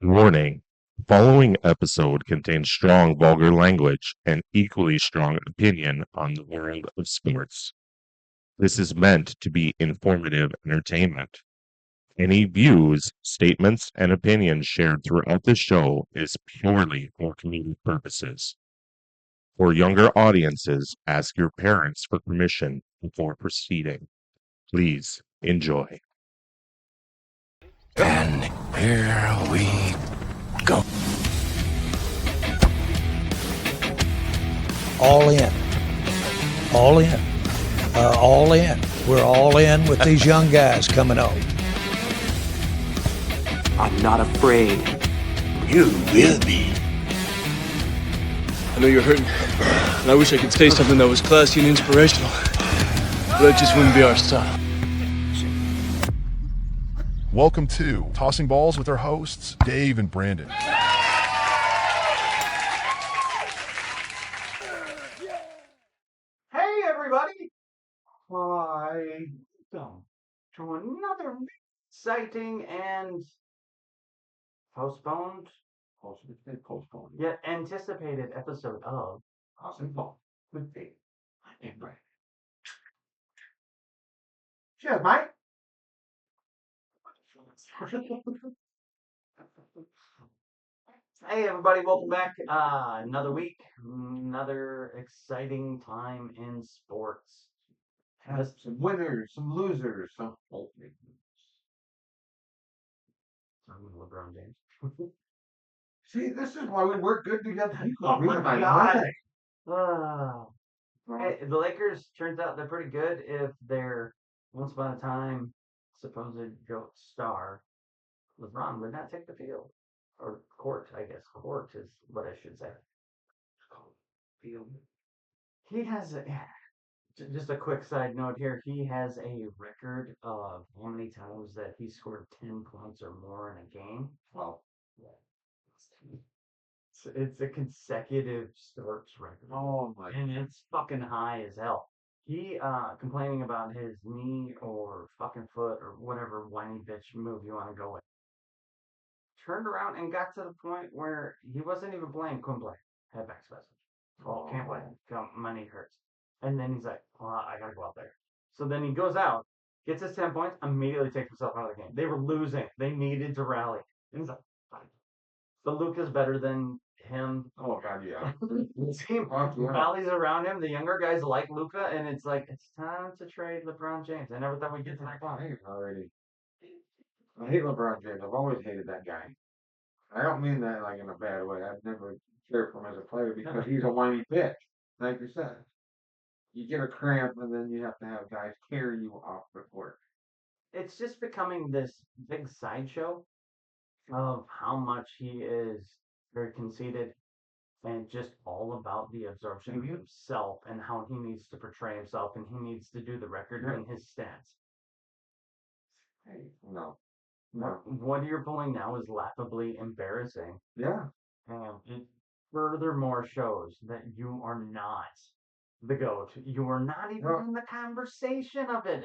Warning: the following episode contains strong vulgar language and equally strong opinion on the world of sports. This is meant to be informative entertainment. Any views, statements, and opinions shared throughout the show is purely for comedic purposes. For younger audiences, ask your parents for permission before proceeding. Please enjoy. And here we go. All in. All in. All in. We're all in with these young guys coming up. I'm not afraid. You will be. I know you're hurting, and I wish I could say something that was classy and inspirational, but that just wouldn't be our style. Welcome to Tossing Balls with our hosts, Dave and Brandon. Hey everybody! Welcome to another exciting and postponed, yet anticipated episode of Tossing Balls with Dave and Brandon. Cheers, mate! Hey everybody, welcome back. Another week, another exciting time in sports. Has some winners, some losers, some ultimate LeBron James. See, this is why we work good together. Oh my God! Hey, the Lakers turns out they're pretty good if their once upon a time supposed GOAT star LeBron would not take the field or court. I guess court is what I should say. Field. He has just a quick side note here. He has a record of how many times that he scored 10 points or more in a game. Well, it's a consecutive starts record. Oh my! And it's fucking high as hell. He complaining about his knee or fucking foot or whatever whiny bitch move you want to go with. Turned around and got to the point where he wasn't even playing, couldn't play. Had back spasms. Oh, can't play. My knee hurts. And then he's like, well, I gotta go out there. So then he goes out, gets his 10 points, immediately takes himself out of the game. They were losing. They needed to rally. And he's like, fine. But Luka's better than him. Oh god, yeah. The team rallies around him. The younger guys like Luka, and it's like it's time to trade LeBron James. I never thought we'd get to that point. I hate it already. I hate LeBron James. I've always hated that guy. I don't mean that like in a bad way. I've never cared for him as a player because he's a whiny bitch. Like you said, you get a cramp and then you have to have guys carry you off the court. It's just becoming this big sideshow of how much he is very conceited and just all about the absorption of himself and how he needs to portray himself and he needs to do the record in his stats. Hey, no. What you're pulling now is laughably embarrassing. Yeah. And it furthermore shows that you are not the GOAT. You are not even in the conversation of it.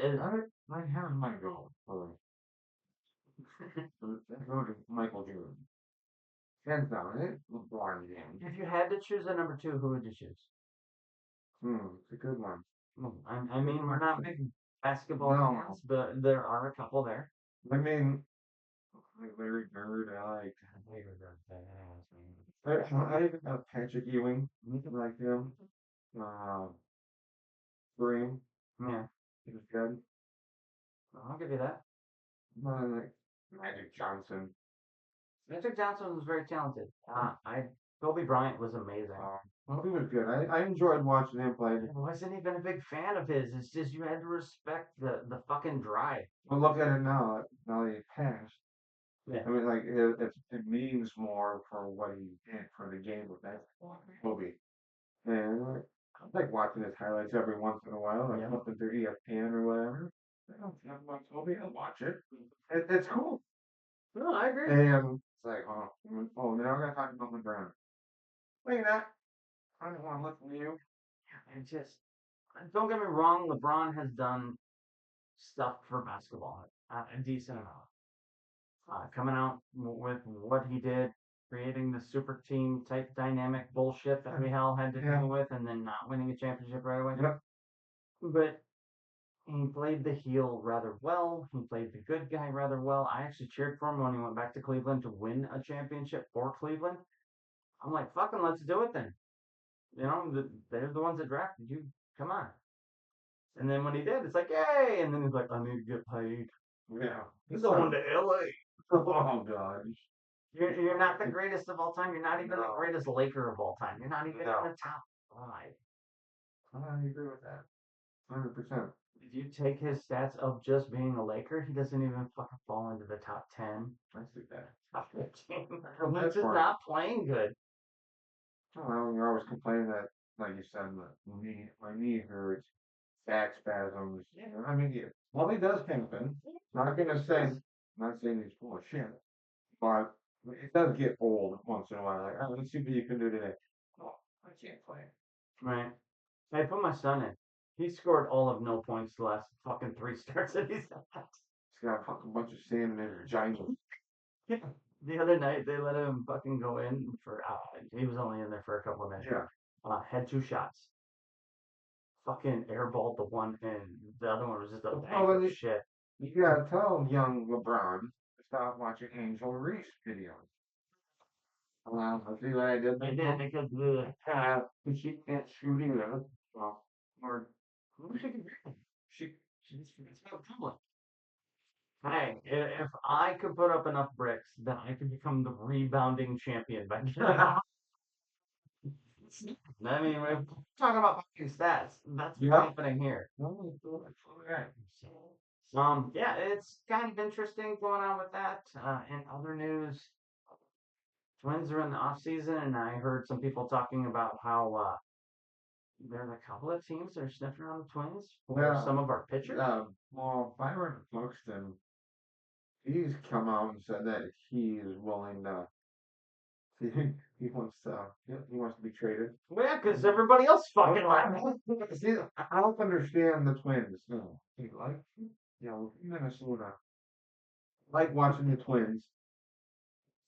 I have my GOAT. Go to Michael Jordan. Hands down, LeBron James. If you had to choose a number two, who would you choose? It's a good one. I mean, we're not big basketball fans, but there are a couple there. I mean, Larry Bird, I like. I even got Patrick Ewing. I like him. Kareem. Yeah. He was good. I'll give you that. I like Magic Johnson. Magic Johnson was very talented. Kobe Bryant was amazing. Kobe was good. I enjoyed watching him play. I wasn't even a big fan of his. It's just you had to respect the fucking drive. Well, look at it now. Now that he passed. Yeah. I mean, like it means more for what he did for the game with that Kobe. And I like watching his highlights every once in a while. Like flipping through ESPN or whatever. I don't have much Kobe. I'll watch it. It's cool. No, I agree. And it's like, now we're gonna talk about LeBron. Look at that. I don't want to listen to you. And just don't get me wrong. LeBron has done stuff for basketball, a decent amount. coming out with what he did, creating the super team type dynamic bullshit that we all had to Yeah. deal with, and then not winning a championship right away. Yep. But he played the heel rather well. He played the good guy rather well. I actually cheered for him when he went back to Cleveland to win a championship for Cleveland. I'm like, fucking, let's do it then. You know, they're the ones that drafted you. Come on. And then when he did, it's like, yay! And then he's like, I need to get paid. Yeah. He's going to LA. Oh God. You're not the greatest of all time. You're not even the No. greatest Laker of all time. You're not even No. in the top 5. I agree with that. 100%. If you take his stats of just being a Laker, he doesn't even fucking fall into the top 10, Let's do that. top 15. Well, He's just fine. not playing good. Well, you're always complaining that, like you said, my knee hurts, back spasms. Yeah. I mean, yeah, well, he does happen. Not gonna say, not saying he's full of shit, but it does get old once in a while. Like, oh, let's see what you can do today. Oh, I can't play. Right. I put my son in. He scored all of no points the last fucking 3 starts that he's had. He's got a fucking bunch of sand in his vagina. Yeah. The other night they let him fucking go in for he was only in there for a couple of minutes. Yeah. Had 2 shots. Fucking airballed the one and the other one was just a Well, bank of then shit. You gotta tell young LeBron to stop watching Angel Reese videos. See what I did? They did because she can't shoot either. Well, or she's not public. Hey, if I could put up enough bricks, then I could become the rebounding champion by I mean, we're talking about fucking stats. That's what's Yeah. happening here. Okay. Yeah, it's kind of interesting going on with that. In other news, Twins are in the off season, and I heard some people talking about how there's a couple of teams that are sniffing around the Twins for Yeah. some of our pitchers. Well, Byron Buxton, he's come out and said that he is willing to. He wants to be traded. Well, yeah, because everybody else fucking left. See, I don't understand the Twins. No, like, Minnesota. Like watching the Twins.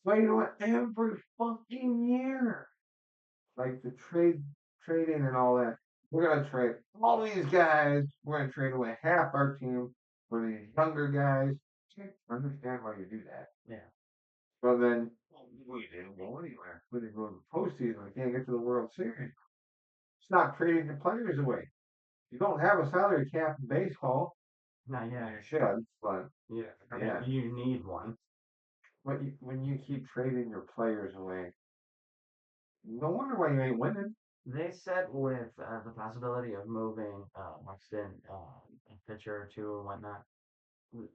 But you know what? Every fucking year, like the trading and all that. We're gonna trade all these guys. We're gonna trade away half our team for these younger guys. I understand why you do that. Yeah. But then we didn't go anywhere. We didn't go to the postseason. We can't get to the World Series. Stop trading the players away. You don't have a salary cap in baseball. Not yet. You should, but Yeah. Yeah. You need one. when you keep trading your players away, no wonder why you ain't winning. They said with the possibility of moving Buxton, a pitcher or two and whatnot,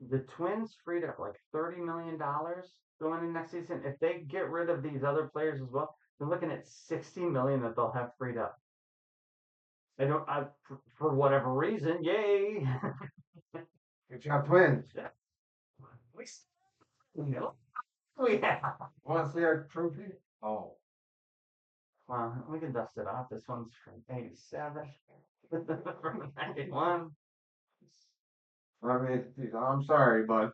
the Twins freed up like $30 million going in next season. If they get rid of these other players as well, they're looking at $60 million that they'll have freed up. For whatever reason, yay! Good job, Twins. We have. Want to see our trophy? Oh, Well, we can dust it off. This one's from '87, from '91. I mean, geez, I'm sorry, but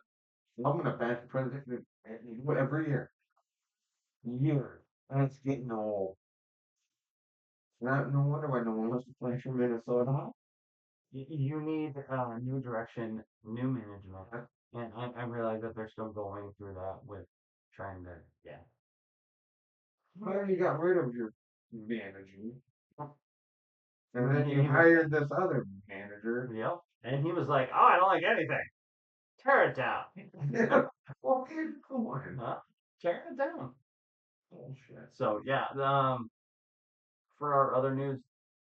I'm gonna back the president every year. That's getting old. No wonder why no one wants to play for Minnesota. You need new direction, new management, and I realize that they're still going through that with trying to Well, you got rid of your manager, and then Yeah. you hired this other manager. Yep. And he was like, "Oh, I don't like anything. Tear it down. Well, come on. Huh? Tear it down." Bullshit. So yeah, for our other news,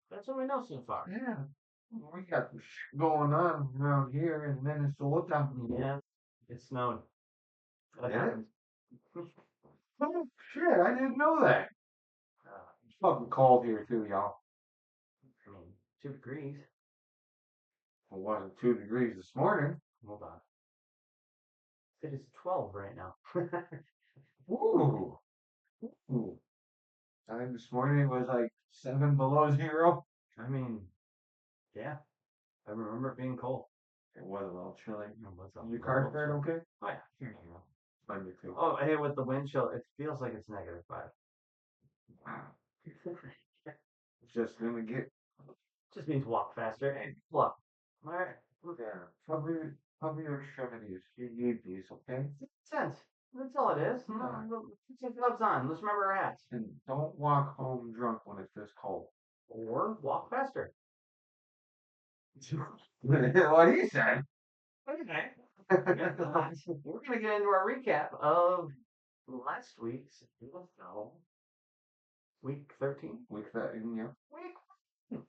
that's what we know so far. Yeah. We got some shit going on around here in Minnesota. Yeah, it snowed. That Did it? happened. Oh, shit, I didn't know that. It's fucking cold here too, y'all. I mean, 2 degrees. It wasn't 2 degrees this morning. Hold on. It is 12 right now. Ooh. Ooh. I think this morning it was like 7 below zero. I mean, yeah. I remember it being cold. It was a little chilly. It was a Your little car fared chilly. okay? Oh yeah. Here you go. Me too. Oh, hey, with the wind chill, it feels like it's -5. Wow. It's just gonna get Just means walk faster. Hey, look. All right. there. Cover your extremities. You need these, okay? Sense. That's all it is. Yeah. Let's get gloves on. Let's remember our hats. And don't walk home drunk when it's this cold. Or walk faster. What he said. Okay. We're gonna get into our recap of last week's week 13. Week that, yeah. Week.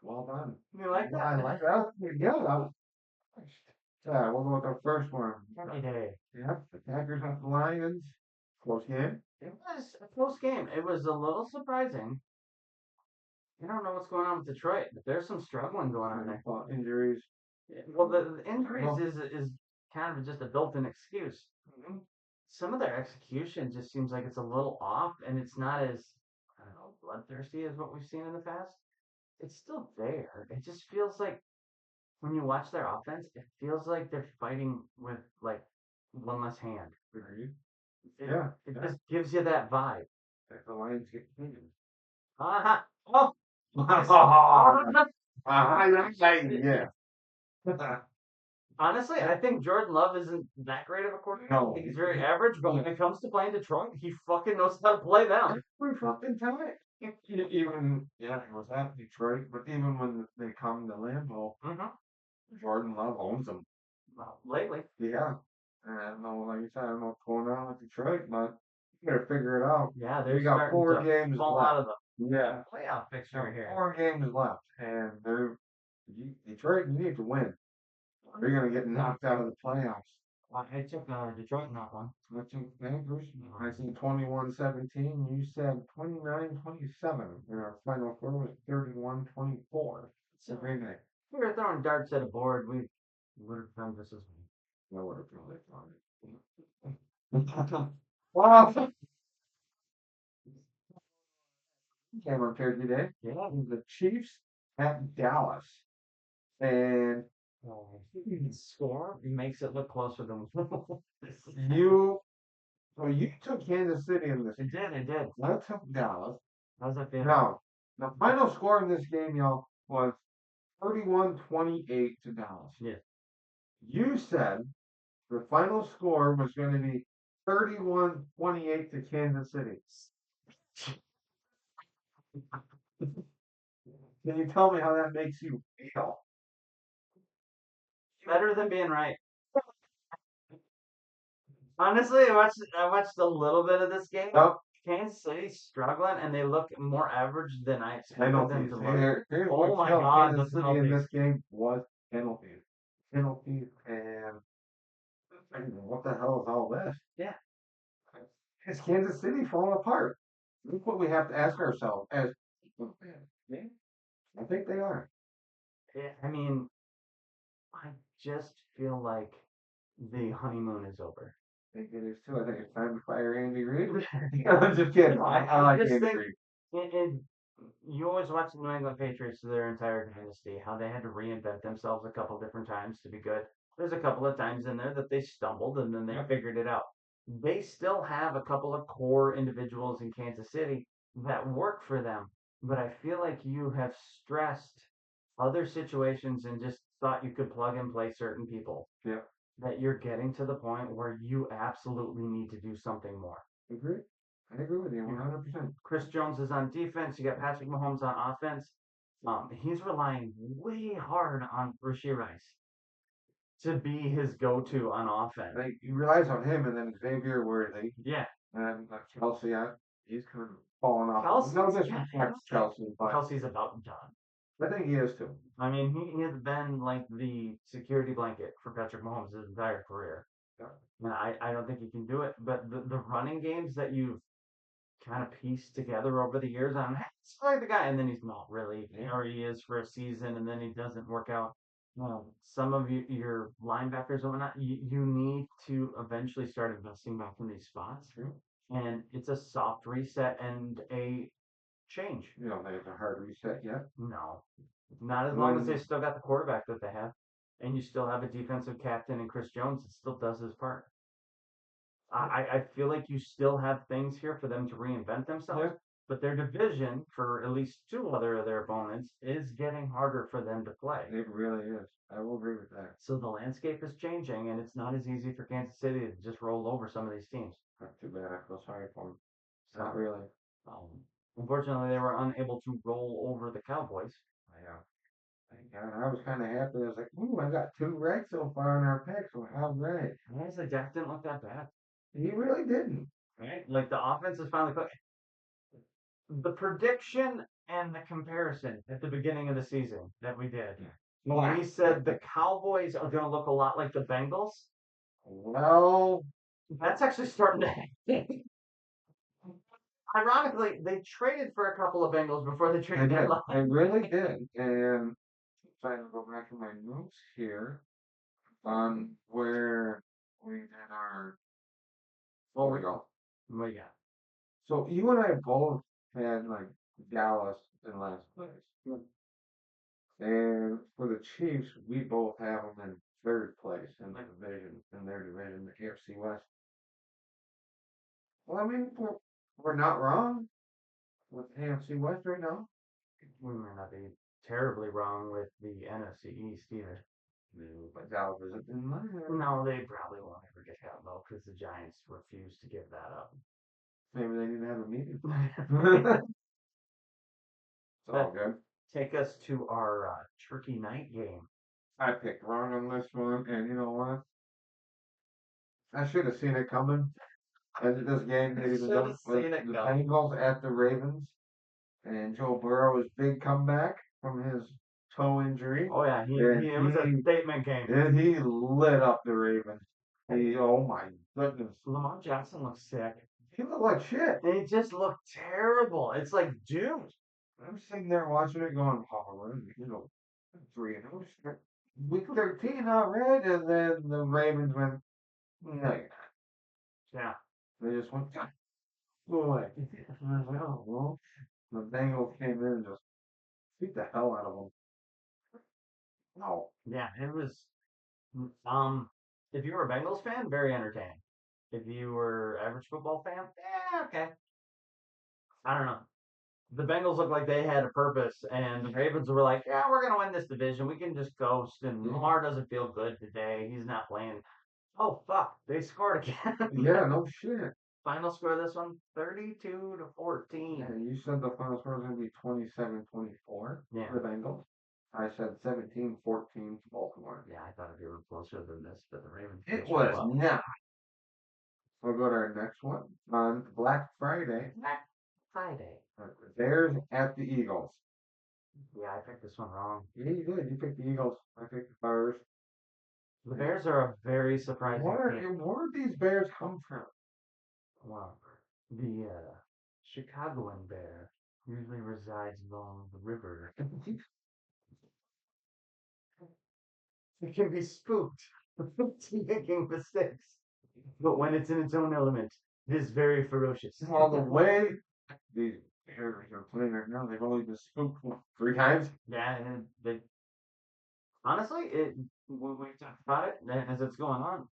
Well done. You like that? I like that. Pretty good. We'll go with our first one. Every day. Yep. The Packers at the Lions. Close game. It was a close game. It was a little surprising. I don't know what's going on with Detroit, but there's some struggling going on there. Injuries. Well, the injuries Well- is kind of just a built-in excuse. Some of their execution just seems like it's a little off, and it's not as, I don't know, bloodthirsty as what we've seen in the past. It's still there. It just feels like when you watch their offense, it feels like they're fighting with like one less hand. Agreed. It, Yeah, it yeah. just gives you that vibe. If the Lions get clean. Uh-huh. Oh, Yeah. honestly, I think Jordan Love isn't that great of a quarterback. No. I think he's very average, but when it comes to playing Detroit, he fucking knows how to play them. Every fucking time. Even, yeah, it was at Detroit, but even when they come to Lambeau, Mm-hmm. Jordan Love owns them. Well, lately. Yeah. And I don't know, like you said, I don't know what's going on with Detroit, but you gotta figure it out. Yeah, they're We got starting 4 to games fall left. out of the Yeah. playoff picture here. 4 games left, and Detroit, you need to win. You're gonna get knocked out of the playoffs. I took Detroit in that one. I took Panthers. I said 21-17. You said 29-27. And our final score was 31-24. It's a great night. We were throwing darts at a board. We would have done this as I would have probably thought it. Wow. Came on Thursday day. yeah. The Chiefs at Dallas. And Score makes it look closer than you took Kansas City in this. It did. I took Dallas. How's that feel? Now, the final score in this game, y'all, was 31-28 to Dallas. Yeah. You said the final score was going to be 31-28 to Kansas City. Can you tell me how that makes you feel? Better than being right. Honestly, I watched a little bit of this game. Yep. Kansas City's struggling, and they look more average than I expected them Penalties. to look. Here's Oh what my killed God, Kansas the City in penalties. this game was penalties. Penalties, and I don't know what the hell is all this? Yeah. Is Kansas City falling apart? Look what we have to ask ourselves as I think they are. Yeah, I mean, I just feel like the honeymoon is over. I think it is too. I think it's time to fire Andy Reid. I'm just kidding. I like just Andy think- Reid. You always watch the New England Patriots their entire dynasty, how they had to reinvent themselves a couple different times to be good. There's a couple of times in there that they stumbled and then they figured it out. They still have a couple of core individuals in Kansas City that work for them, but I feel like you have stressed other situations and just thought you could plug and play certain people. Yeah. That you're getting to the point where you absolutely need to do something more. Agree. I agree with you 100%. Chris Jones is on defense. You got Patrick Mahomes on offense. He's relying way hard on Rashee Rice to be his go-to on offense. Like, he relies on him, and then Xavier Worthy, Yeah, and Kelsey, he's kind of falling off. Kelsey's- No disrespect to Kelsey, but Kelsey's about done. I think he is too. I mean, he has been like the security blanket for Patrick Mahomes his entire career. Yeah. And I don't think he can do it. But the running games that you've kind of pieced together over the years on, it's like the guy, and then he's not really, or he is for a season, and then he doesn't work out. Some of your linebackers and whatnot, you need to eventually start investing back in these spots. True. And it's a soft reset and a change. You don't think it's a hard reset yet? No, not as long as they When- still got the quarterback that they have, and you still have a defensive captain and Chris Jones that still does his part. I feel like you still have things here for them to reinvent themselves. Yeah. But their division, for at least two other of their opponents, is getting harder for them to play. It really is. I will agree with that. So the landscape is changing, and it's not as easy for Kansas City to just roll over some of these teams. Not too bad. I feel sorry for them. So, Not really. unfortunately, they were unable to roll over the Cowboys. Yeah. Thank God. I was kind of happy. I was like, ooh, I got 2 right so far in our picks. So how great. Honestly, Dak didn't look that bad. He really didn't. Right? Like the offense is finally clicking. The prediction and the comparison at the beginning of the season that we did. When we said the Cowboys are going to look a lot like the Bengals, Well, that's actually starting to happen. Ironically, they traded for a couple of Bengals before the I trade did. deadline. I really did. And trying to go back to my notes here on where we did our. Oh, we go. What do you got? So you and I both had like Dallas in last place. And for the Chiefs, we both have them in third place in the division, in their division, the AFC West. Well, I mean, we're not wrong with AFC West right now. We might not be terribly wrong with the NFC East either. No, but Dallas isn't in mine. No, they probably won't ever get that low because the Giants refuse to give that up. Maybe they didn't have a meeting. It's all good. Take us to our Turkey night game. I picked wrong on this one, and you know what? I should have seen it coming. And this game, maybe the Shoulda seen it coming. Bengals at the Ravens, and Joe Burrow's big comeback from his toe injury, Oh yeah, it was a statement game. and he lit up the Ravens. Oh my goodness, Lamar Jackson looks sick. he looked like shit. They just look terrible. It's like, dude. I'm sitting there watching it, going, "Oh, we're in, 3-0, week 13 already," and then the Ravens went, "No, you're not." Yeah. They just went away. Well, the Bengals came in and just beat the hell out of them. No. Yeah, it was. If you were a Bengals fan, very entertaining. If you were average football fan, okay. I don't know. The Bengals looked like they had a purpose, and the Ravens were like, yeah, we're going to win this division. We can just coast, and Lamar doesn't feel good today. He's not playing. Oh, fuck. They scored again. Yeah, no shit. Final score of this one, 32-14. And you said the final score was going to be 27-24 for Yeah. the Bengals. I said 17-14 Baltimore. Yeah, I thought it'd be a little closer than this, but the Ravens. It did show was up. not. We'll go to our next one on Black Friday. Black Friday. Bears at the Eagles. Yeah, I picked this one wrong. Yeah, you did. You picked the Eagles. I picked the Bears. The Bears are a very surprising team. Where did these Bears come from? Well, the Chicagoan bear usually resides along the river. It can be spooked to making mistakes. But when it's in its own element, it is very ferocious. All the way these Bears are playing right now, they've only been spooked 3 times. Yeah, and they honestly, when we talk about it as it's going on,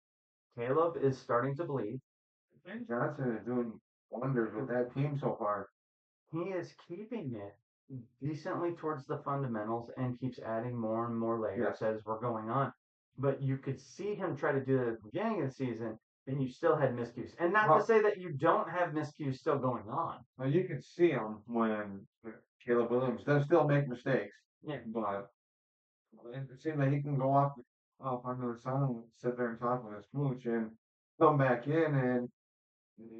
Caleb is starting to believe. Ben Johnson is doing wonders with that team so far. He is keeping it decently towards the fundamentals and keeps adding more and more layers as we're going on. But you could see him try to do that at the beginning of the season, and you still had miscues. And not to say that you don't have miscues still going on. Well, you can see him when Caleb Williams does still make mistakes. Yeah. But it seems like he can go off on the side and sit there and talk with his coach and come back in and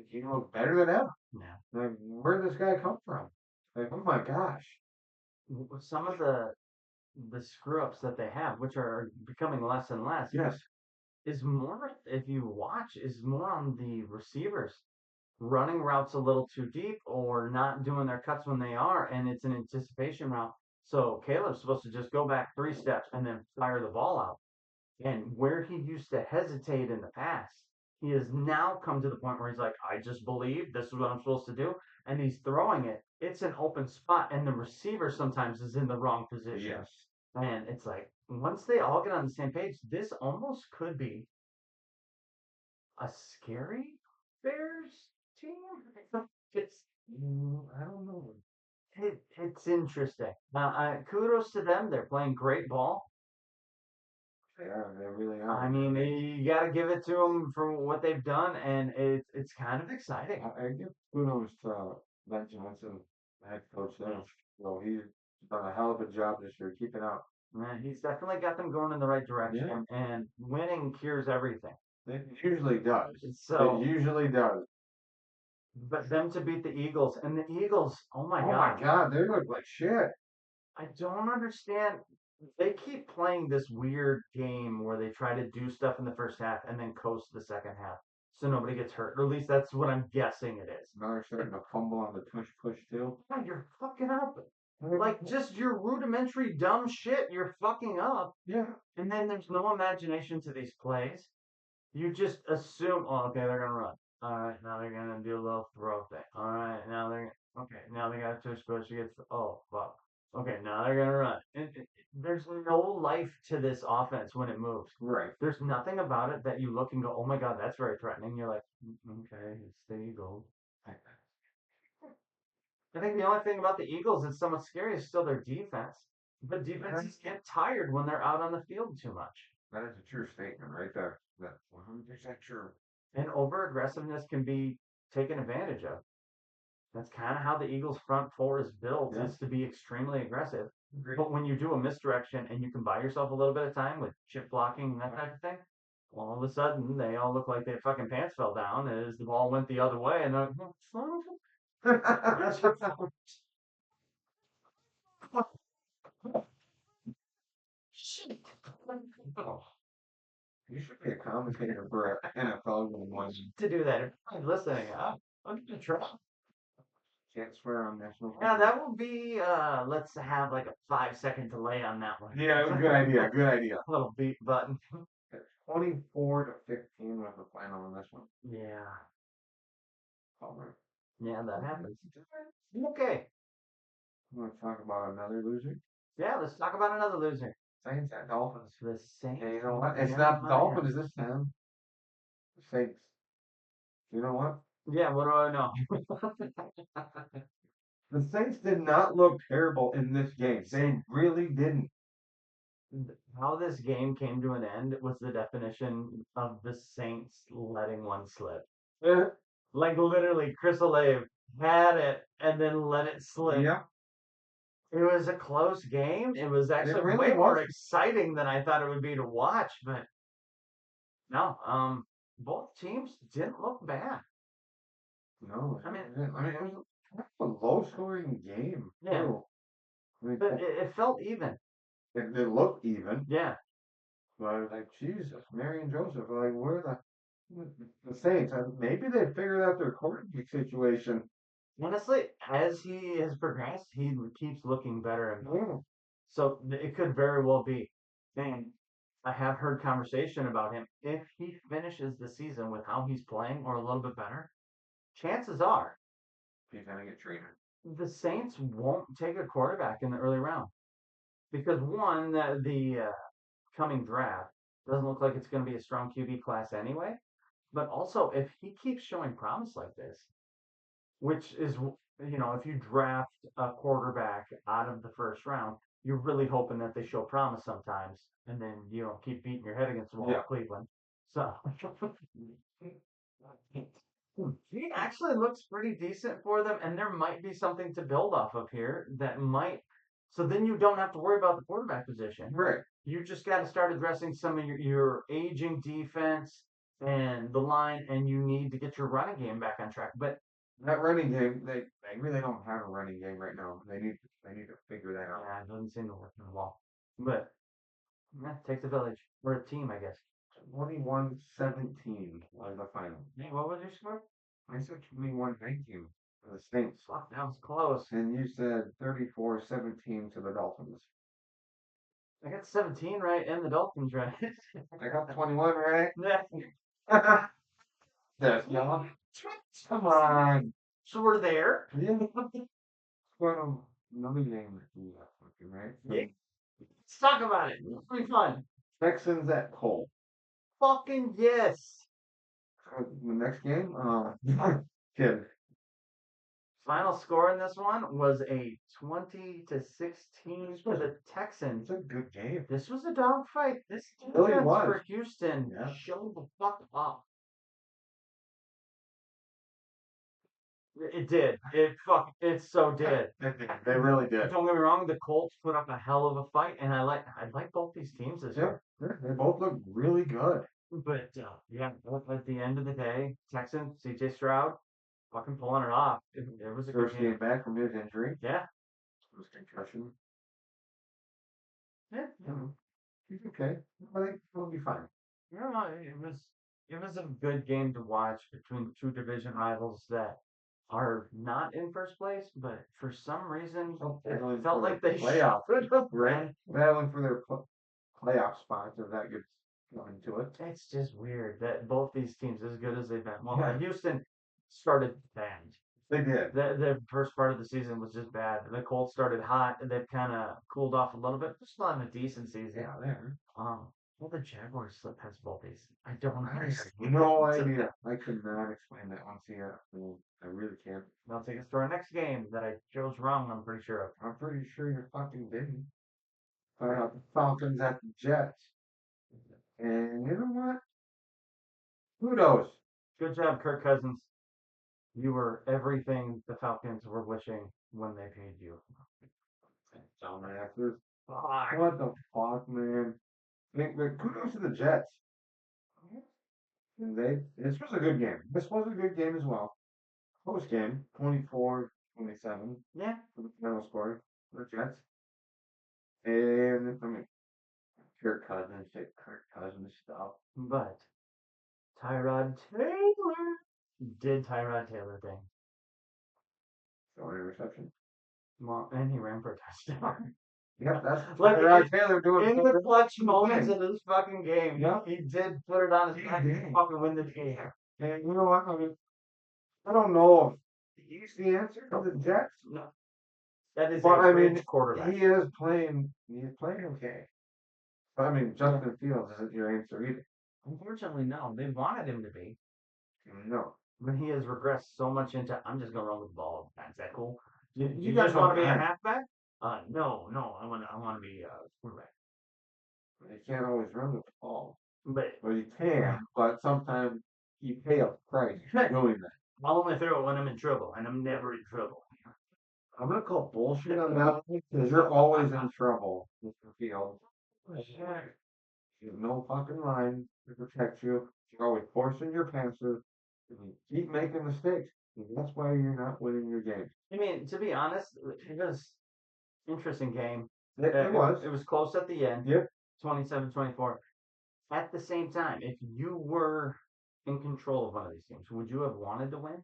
he looks better than ever. Yeah. Like, where did this guy come from? Like, oh my gosh. Some of the screw ups that they have, which are becoming less and less, Yes. is more, if you watch, is more on the receivers running routes a little too deep or not doing their cuts when they are, and it's an anticipation route. So Caleb's supposed to just go back 3 steps and then fire the ball out. And where he used to hesitate in the past, he has now come to the point where he's like, I just believe this is what I'm supposed to do. And he's throwing it. It's an open spot, and the receiver sometimes is in the wrong position. Yes. And it's like, once they all get on the same page, this almost could be a scary Bears team. It's I don't know. it's interesting. Kudos to them. They're playing great ball. They are. They really are. I mean, you got to give it to them for what they've done, and it's kind of exciting. I give kudos to Ben Johnson, the head coach there. So he's done a hell of a job this year keeping up. He's definitely got them going in the right direction, and winning cures everything. It usually does. So, It usually does. but them to beat the Eagles, and the Eagles, oh my Oh God, my God, they look like shit. I don't understand. They keep playing this weird game where they try to do stuff in the first half and then coast the second half, so nobody gets hurt. Or at least that's what I'm guessing it is. Now they're starting to fumble on the push too. God, you're fucking up. Like just your rudimentary dumb shit, you're fucking up. Yeah. And then there's no imagination to these plays. You just assume, oh, okay, they're gonna run. All right, now they're gonna do a little throw thing. All right, now now they got to touch push. Oh fuck. Okay, now they're gonna run. There's no life to this offense when it moves. Right. There's nothing about it that you look and go, oh my God, that's very threatening. You're like, okay, it's the Eagles. I think the only thing about the Eagles that's somewhat scary is still their defense. But defenses get tired when they're out on the field too much. That is a true statement right there. That's 100% true. And over aggressiveness can be taken advantage of. That's kind of how the Eagles' front four is built, is to be extremely aggressive. But when you do a misdirection and you can buy yourself a little bit of time with chip blocking and that type of thing, well, all of a sudden they all look like their fucking pants fell down as the ball went the other way, and they're like, son of a shit. Oh, you should be a commentator for an NFL game once. To do that, if you're listening, I'm gonna try. Can't swear on national. Yeah, that will be. Let's have like a 5-second delay on that one. Yeah, good idea. Good idea. Little beat button. 24 to 15 was the final on this one. Yeah. All right. Yeah, that happens. Okay. I'm going to talk about another loser. Yeah, let's talk about another loser. Saints at Dolphins. The Saints. Yeah, you know what? It's Yeah, not man. Dolphins this time. Saints. You know what? Yeah, what do I know? The Saints did not look terrible in this game. They really didn't. How this game came to an end was the definition of the Saints letting one slip. Like literally, Chris Olave had it and then let it slip. Yeah. It was a close game. It was actually really way more was. exciting than I thought it would be to watch. But no, both teams didn't look bad. No. I mean- it was a low-scoring game. Yeah. too. I mean, But it felt even. it looked even. Yeah. But I was like, Jesus, Mary and Joseph, like, where the Saints? Maybe they figured out their quarterback situation. Honestly, as he has progressed, he keeps looking better and better. Yeah. So it could very well be. And I have heard conversation about him. If he finishes the season with how he's playing or a little bit better, chances are He's gonna get traded. the Saints won't take a quarterback in the early round. Because one, the coming draft doesn't look like it's going to be a strong QB class anyway. But also, if he keeps showing promise like this, which is, if you draft a quarterback out of the first round, you're really hoping that they show promise sometimes, and then you don't keep beating your head against the wall Yeah. at Cleveland. So he actually looks pretty decent for them, and there might be something to build off of here that might. So then you don't have to worry about the quarterback position. Right. You just got to start addressing some of your aging defense and the line, and you need to get your running game back on track. But That running game, they really don't have a running game right now. They need to figure that out. yeah, it doesn't seem to work in the wall. But it takes a village or a team, I guess. 21-17 was the final. Hey, what was your score? I said 21-19 for the Saints. Fuck, that was close. And you said 34-17 to the Dolphins. I got 17 right and the Dolphins right. I got 21 right. Yeah. That's yellow. Come on. So we're there. Yeah. Well, another game that you got, right? Yeah. Let's talk about it. It's pretty fun. Texans at Colts. Fucking yes. The next game, kid. Final score in this one was a 20-16 to the Texans. It's a good game. This was a dogfight. This Really defense was. for Houston Yeah. showed the fuck up. It did. It so did. They really did. Don't get me wrong, the Colts put up a hell of a fight, and I like both these teams this year. Yeah, they both look really good. But yeah, at the end of the day, Texans, CJ Stroud, fucking pulling it off. It was a good First game game. back from his injury. Yeah. It was concussion. Yeah. He's okay. I think he'll be fine. No, it was a good game to watch between two division rivals that are not in first place, but for some reason it felt like they playoff. should have Right? been. Battling for their playoff spots if that gets into it. It's just weird that both these teams, as good as they've been, well, Yeah. Houston started bad. They did. The first part of the season was just bad. The Colts started hot, and they've kind of cooled off a little bit. They're still having a decent season. Yeah, there. Well, the Jaguars slip past both these. I don't I have understand. no idea. I could not explain that one to you. I really can't. That'll take us to our next game that I chose wrong, I'm pretty sure of. I'm pretty sure you fucking didn't. The Falcons at the Jets. And you know what? Kudos. Good job, Kirk Cousins. You were everything the Falcons were wishing when they paid you. Dumbasses. What the fuck, man? But kudos to the Jets. And this was a good game. This was a good game as well. Close game, 24-27 Yeah. for the final score for the Jets. And I mean, Kirk Cousins stuff. But Tyrod Taylor did Tyrod Taylor thing. So interception. Well, and he ran for a touchdown. Yep, that's Like, Tyrod Taylor doing In the clutch moments of this fucking game, Yeah. he did put it on his He back and did. fucking win the game. And you know what? I mean, I don't know if he's the answer to the Jets. No. That is Well, a I great mean, quarterback. He is playing okay. But I mean, Justin Fields isn't your answer either. Unfortunately, no. They wanted him to be. No. But he has regressed so much into, I'm just going to run with the ball. That's that cool. You You guys just want to be a want- halfback? No. I want to be a quarterback. You can't always run with the ball. But Well, you can, but sometimes you pay a price for doing that. I'll only throw it when I'm in trouble, and I'm never in trouble. I'm gonna call bullshit on that because you're always in trouble, Mr. Fields. You have no fucking line to protect you. You're always forcing your passes. And you keep making mistakes. And that's why you're not winning your games. I mean, to be honest, it was interesting game. It was. It was close at the end. Yep. 27-24. At the same time, if you were in control of one of these teams, would you have wanted to win?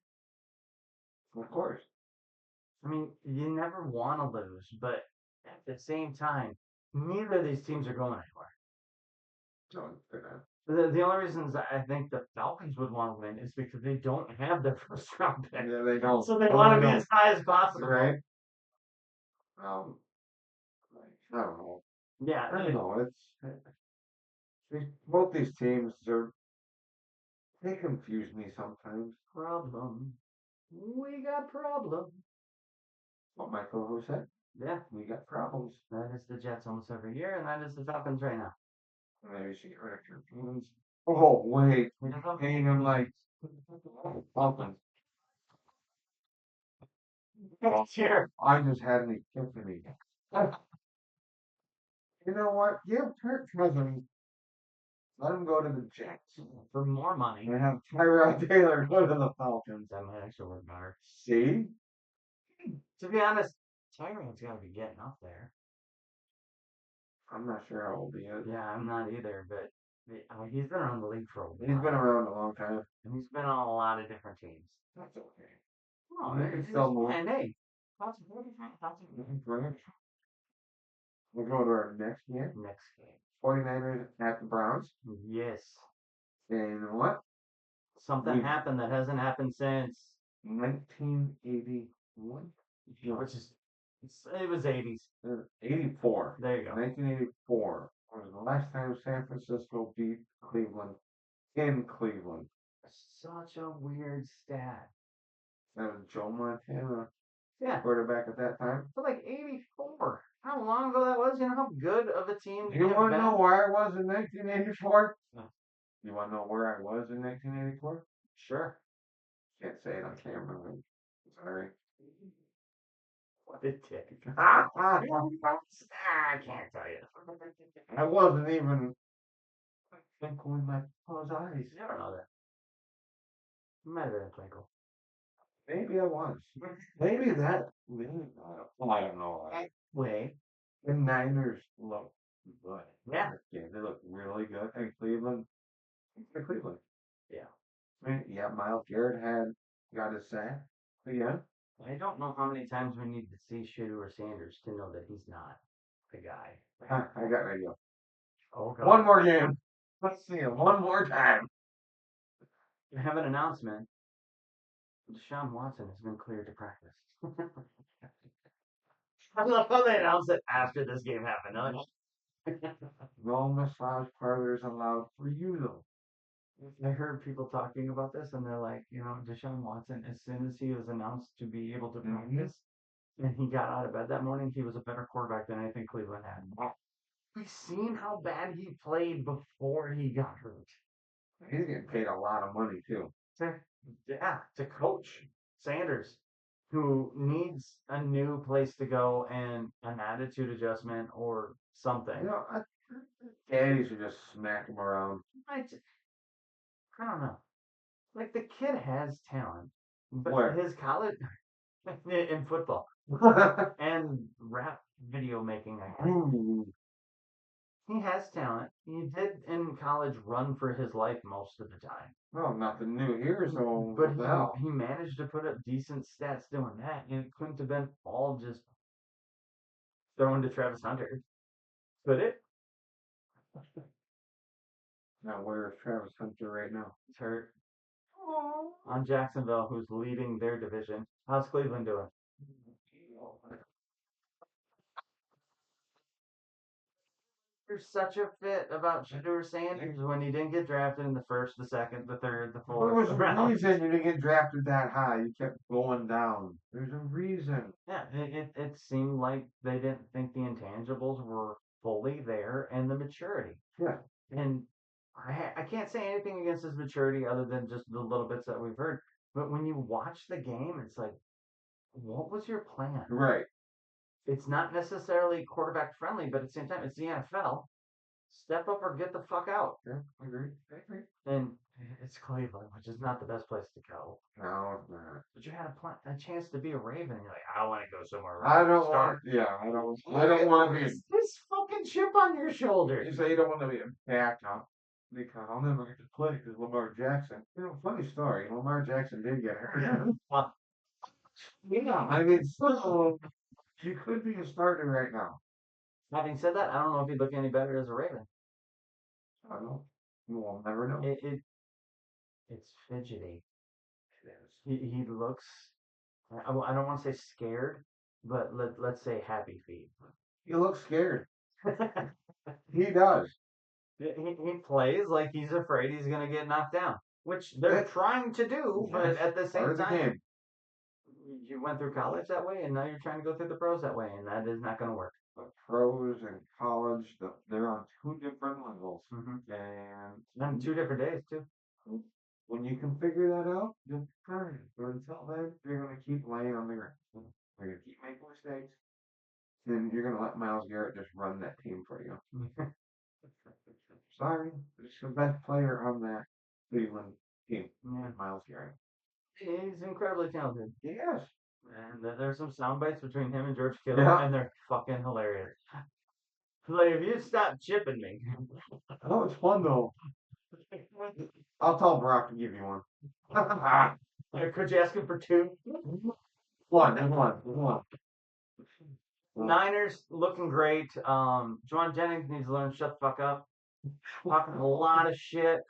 Of course. I mean, you never want to lose, but at the same time, neither of these teams are going anywhere. No, they're not. The only reasons I think the Falcons would want to win is because they don't have their first round pick. Yeah, they don't. So they Oh, want to be don't. as high as possible. Right? I don't know. Yeah. I don't know. Both these teams they confuse me sometimes. Problem. We got problem. What my co-host said. Yeah. We got problems. That is the Jets almost every year, and that is the Falcons right now. Maybe we should get rid of your feelings. Oh wait, We just don't- paying them like Falcons. Next year. I just had an epiphany. You know what? Give Kirk Cousins. Let him go to the Jets. For more money. And have Tyrod Taylor go to the Falcons. That might actually work better. See? To be honest, Tyrod's got to be getting up there. I'm not sure how old he is. Yeah, I'm not either, but he's been around the league for a while. He's been around a long time. And he's been on a lot of different teams. That's okay. Oh, Yeah, he's still more. and hey, Right. We'll go to our next game. next game. 49ers at the Browns. Yes. And you know what? Something We- happened that hasn't happened since, 1981? which is, it was 80s. 84. There you go. 1984 was the last time San Francisco beat Cleveland in Cleveland. Such a weird stat. That was Joe Montana, Yeah, quarterback at that time. for like 84. How long ago that was? You know how good of a team Do you they've want to been? know where I was in 1984? No. You want to know where I was in 1984? Sure. Can't say it on camera. I'm sorry. What a dick. I I can't tell you. wasn't even twinkling my closed eyes. You never know that. Might have been a twinkle. Maybe I was. Maybe that. Maybe, I don't know. Way. The Niners look good. Yeah. They look really good. And Cleveland. Cleveland. Yeah. I mean, yeah, Miles Garrett got his sack. But yeah. I don't know how many times we need to see Shedeur Sanders to know that he's not the guy. I got radio. Oh, God. One more game. Let's see him one more time. I have an announcement. Deshaun Watson has been cleared to practice. I love how they announced it after this game happened. No massage parlors allowed for you though. I heard people talking about this, and they're like, Deshaun Watson, as soon as he was announced to be able to practice, and he got out of bed that morning, he was a better quarterback than anything Cleveland had. We've seen how bad he played before he got hurt. He's getting paid a lot of money too. To coach Sanders, who needs a new place to go and an attitude adjustment or something. Daddy should just smack him around. I don't know. Like, the kid has talent, but Where? his college in football and rap video making, I guess. Ooh. He has talent. He did in college run for his life most of the time. Well, nothing new here, so But now. he managed to put up decent stats doing that, and it couldn't have been all just throwing to Travis Hunter. Could it? Now where's Travis Hunter right now? He's hurt. On Jacksonville, who's leading their division. How's Cleveland doing? There's such a fit about Shedeur Sanders when he didn't get drafted in the first, the second, the third, the There fourth was a round. reason you didn't get drafted that high. You kept going down. There's a reason. Yeah, it seemed like they didn't think the intangibles were fully there and the maturity. Yeah. And I can't say anything against his maturity other than just the little bits that we've heard. But when you watch the game, it's like, what was your plan? Right. It's not necessarily quarterback friendly, but at the same time, it's the NFL. Step up or get the fuck out. Yeah, I agree. And it's Cleveland, which is not the best place to go. No, it's not. But you had a chance to be a Raven, and you're like, I want to go somewhere. I don't Start. want. Yeah, I don't want to be. This fucking chip on your shoulder. You say you don't want to be a backup because I'll never get to play because Lamar Jackson. Funny story. Lamar Jackson did get hurt. Well, I mean, so you could be a starter right now. having said that, I don't know if he'd look any better as a Raven. I don't know. We'll never know. It's fidgety. He looks. I don't want to say scared, but let's say happy feet. He looks scared. He does. He plays like he's afraid he's gonna get knocked down, which they're trying to do, but at the same time, you went through college that way, and now you're trying to go through the pros that way, and that is not going to work. The pros and college, they're on two different levels, And on 2 different days too. when you can figure that out, you'll be fine. But until then, you're gonna keep laying on the ground. You're gonna keep making mistakes. Then you're gonna let Miles Garrett just run that team for you. Sorry, he's the best player on that Cleveland team. Yeah. Miles Garrett. He's incredibly talented. Yes. And there's some sound bites between him and George Kittle, Yeah. and they're fucking hilarious. Like, if you stop chipping me. Oh, it's fun though. I'll tell Brock to give you one. Could you ask him for 2? One. Niners looking great. Juwan Jennings needs to learn to shut the fuck up. Talking a lot of shit.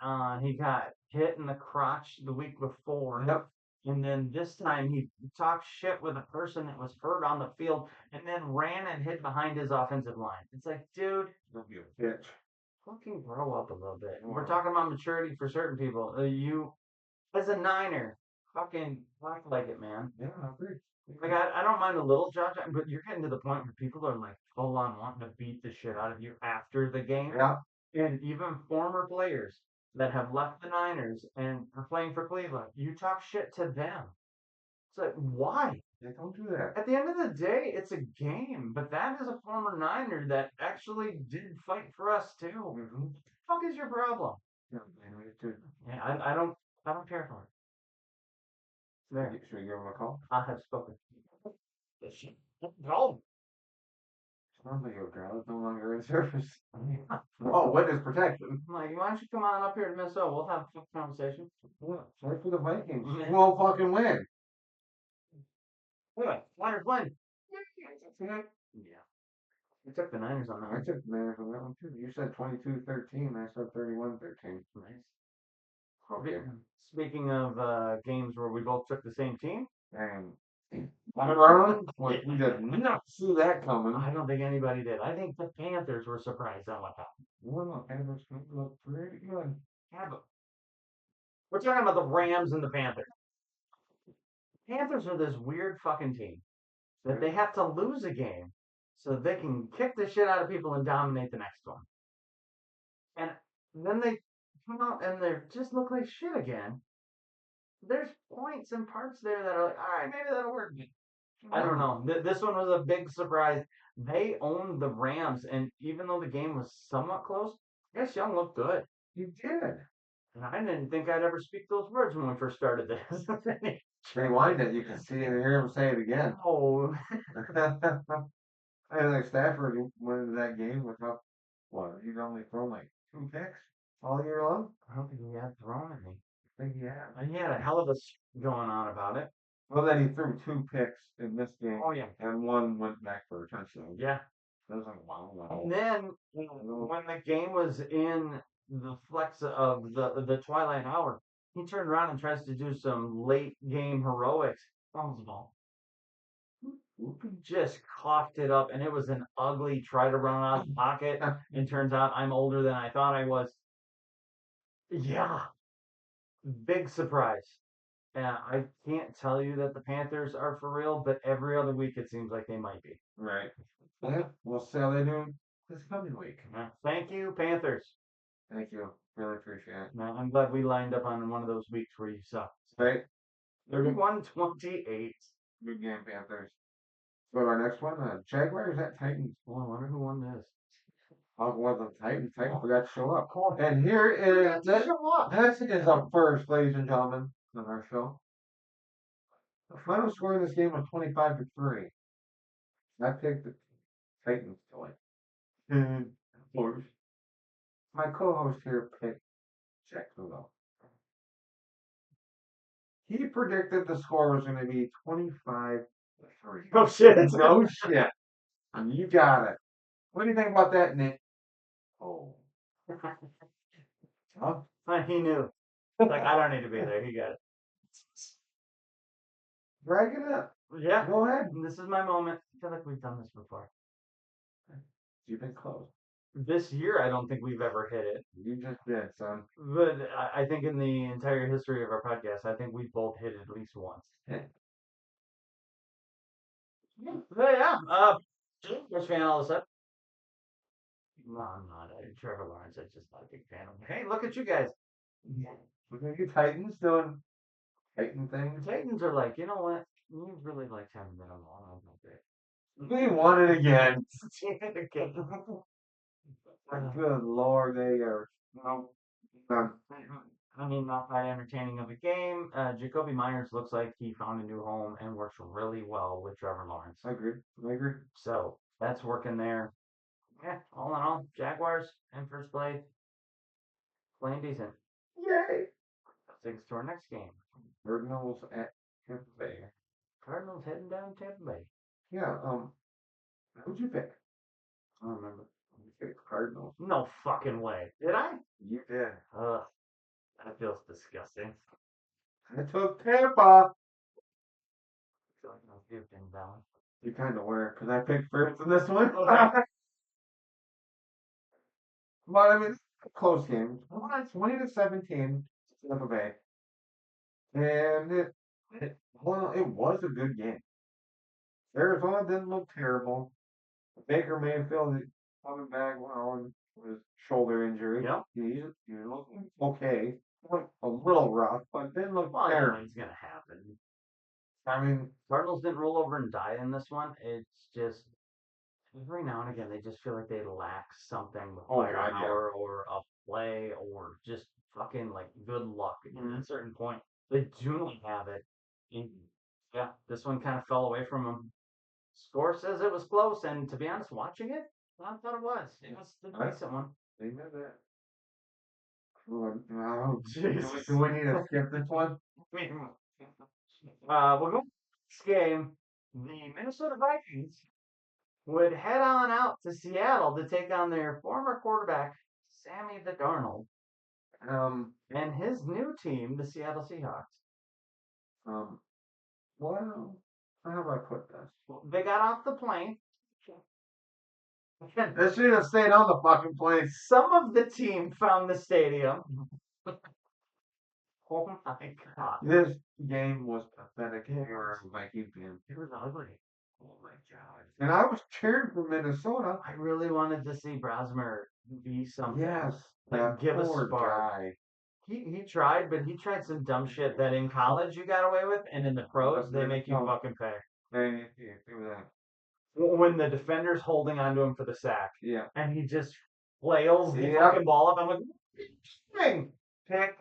He got hit in the crotch the week before. Yep. And then this time he talked shit with a person that was hurt on the field and then ran and hid behind his offensive line. It's like, dude, Don't be a bitch. fucking grow up a little bit. We're talking about maturity for certain people. as a Niner, fucking act like it, man. Yeah, I agree. Like I don't mind a little Josh, but you're getting to the point where people are like full on wanting to beat the shit out of you after the game. Yeah. And even former players that have left the Niners and are playing for Cleveland, you talk shit to them. It's like, why? They don't do that. At the end of the day, it's a game. But that is a former Niner that actually did fight for us too. Mm-hmm. What the fuck is your problem? Yeah, man, we do. Yeah, I don't care for it. There, Should we give him a call? I have spoken. Go. Sounds like a girl is no longer in service. Oh, witness protection. I'm like, why don't you come on up here to Minnesota? We'll have a conversation. Yeah, sorry for the Vikings. Yeah. We won't fucking win. Anyway, Niners win. Yeah. We took the Niners on that I one. took the Niners on that one too. You said 22-13. I said 31-13. Nice. Okay. Speaking of games where we both took the same team, And Ron, we did not see that coming. I don't think anybody did. I think the Panthers were surprised at what happened. Well, the Panthers look pretty good. Yeah, but we're talking about the Rams and the Panthers. Panthers are this weird fucking team that they have to lose a game so they can kick the shit out of people and dominate the next one. And then they come out and they just look like shit again. There's points and parts there that are like, all right, maybe that'll work. I don't know. This one was a big surprise. They owned the Rams, and even though the game was somewhat close, I guess Young looked good. You did. And I didn't think I'd ever speak those words when we first started this. Rewind it. You can see it and hear him say it again. Oh, I think Stafford went into that game with how, what, he's only thrown like 2 picks all year long? I don't think he had thrown at me. I think he had. And he had a hell of a going on about it. Well, then he threw 2 picks in this game, Oh, yeah. and one went back for a touchdown. Yeah. I was like, wow. And then when the game was in the flex of the twilight hour, he turned around and tries to do some late game heroics. Fumbles the ball. Just coughed it up, and it was an ugly try to run out of the pocket. And turns out I'm older than I thought I was. Yeah. Big surprise. I can't tell you that the Panthers are for real, but every other week it seems like they might be. Right. Yeah, we'll see how they do this coming week. Yeah. Thank you, Panthers. Thank you. Really appreciate it. Now, I'm glad we lined up on one of those weeks where you sucked. Right? 31-28. Good game, Panthers. So our next one, Jaguars at Titans. Oh, I wonder who won this. How was the Titans? Titans forgot to show up. And here is this is a first, ladies and gentlemen, on our show. The final score in this game was 25-3. I picked the Titans to win. And of course, my co-host here picked Jacksonville. He predicted the score was going to be 25-3. Oh, shit. No shit. You got it. What do you think about that, Nick? Oh. Huh? He knew. Like, I don't need to be there. He got it. Drag it up. Yeah. Go ahead. This is my moment. I feel like we've done this before. You've been close. This year, I don't think we've ever hit it. You just did, son. But I think in the entire history of our podcast, I think we both hit it at least once. Yeah. But yeah. Which fan all of a sudden? No, I'm not. Trevor Lawrence, I'm just not a big fan of him. Hey, look at you guys. Look at you Titans doing Titan things. The Titans are like, you know what? We really liked having them on. We won it again. Okay. Good Lord, they are. No. I mean, not that entertaining of a game. Jacoby Myers looks like he found a new home and works really well with Trevor Lawrence. I agree. I agree. So that's working there. Yeah, all in all, Jaguars in first place, playing decent. Yay! Thanks to our next game. Cardinals at Tampa Bay. Cardinals heading down Tampa Bay. Yeah, who'd you pick? I don't remember. You picked Cardinals. No fucking way. Did I? You did. That feels disgusting. I took Tampa. I feel like I was giving balance. You kind of were, because I picked first in this one. Okay. But I mean, close game. 20-17, Tampa Bay. And well, it was a good game. Arizona didn't look terrible. Baker Mayfield coming back with his shoulder injury. Yep. He's looking okay. Looked a little rough, but didn't look Well, terrible. anything's gonna happen. I mean, Cardinals didn't roll over and die in this one. It's just every now and again they just feel like they lack something with Oh, God, yeah. firepower or a play or just fucking like good luck at Mhm. a certain point. They do not have it. And yeah, this one kind of fell away from them. Score says it was close, and to be honest, watching it, I thought it was. It was a Right. decent one. they did that. Oh, Jesus. do we need to skip this one? We'll go next game. The Minnesota Vikings would head on out to Seattle to take on their former quarterback, Sammy the Darnold, and his new team, the Seattle Seahawks. Well, how do I put this? They got off the plane. They should have stayed on the fucking plane. Some of the team found the stadium. Oh my god. This game was pathetic. They were a Viking fan. It was ugly. Oh my god. And I was cheering for Minnesota. I really wanted to see Brosmer be something. Yes. Like, That give a poor spark. guy. He tried, but he tried some dumb shit that in college you got away with, and in the pros they make you fucking pay. Hey, do that. When the defender's holding onto him for the sack, Yeah. and he just flails the Yep. fucking ball up, I'm like, dang, pick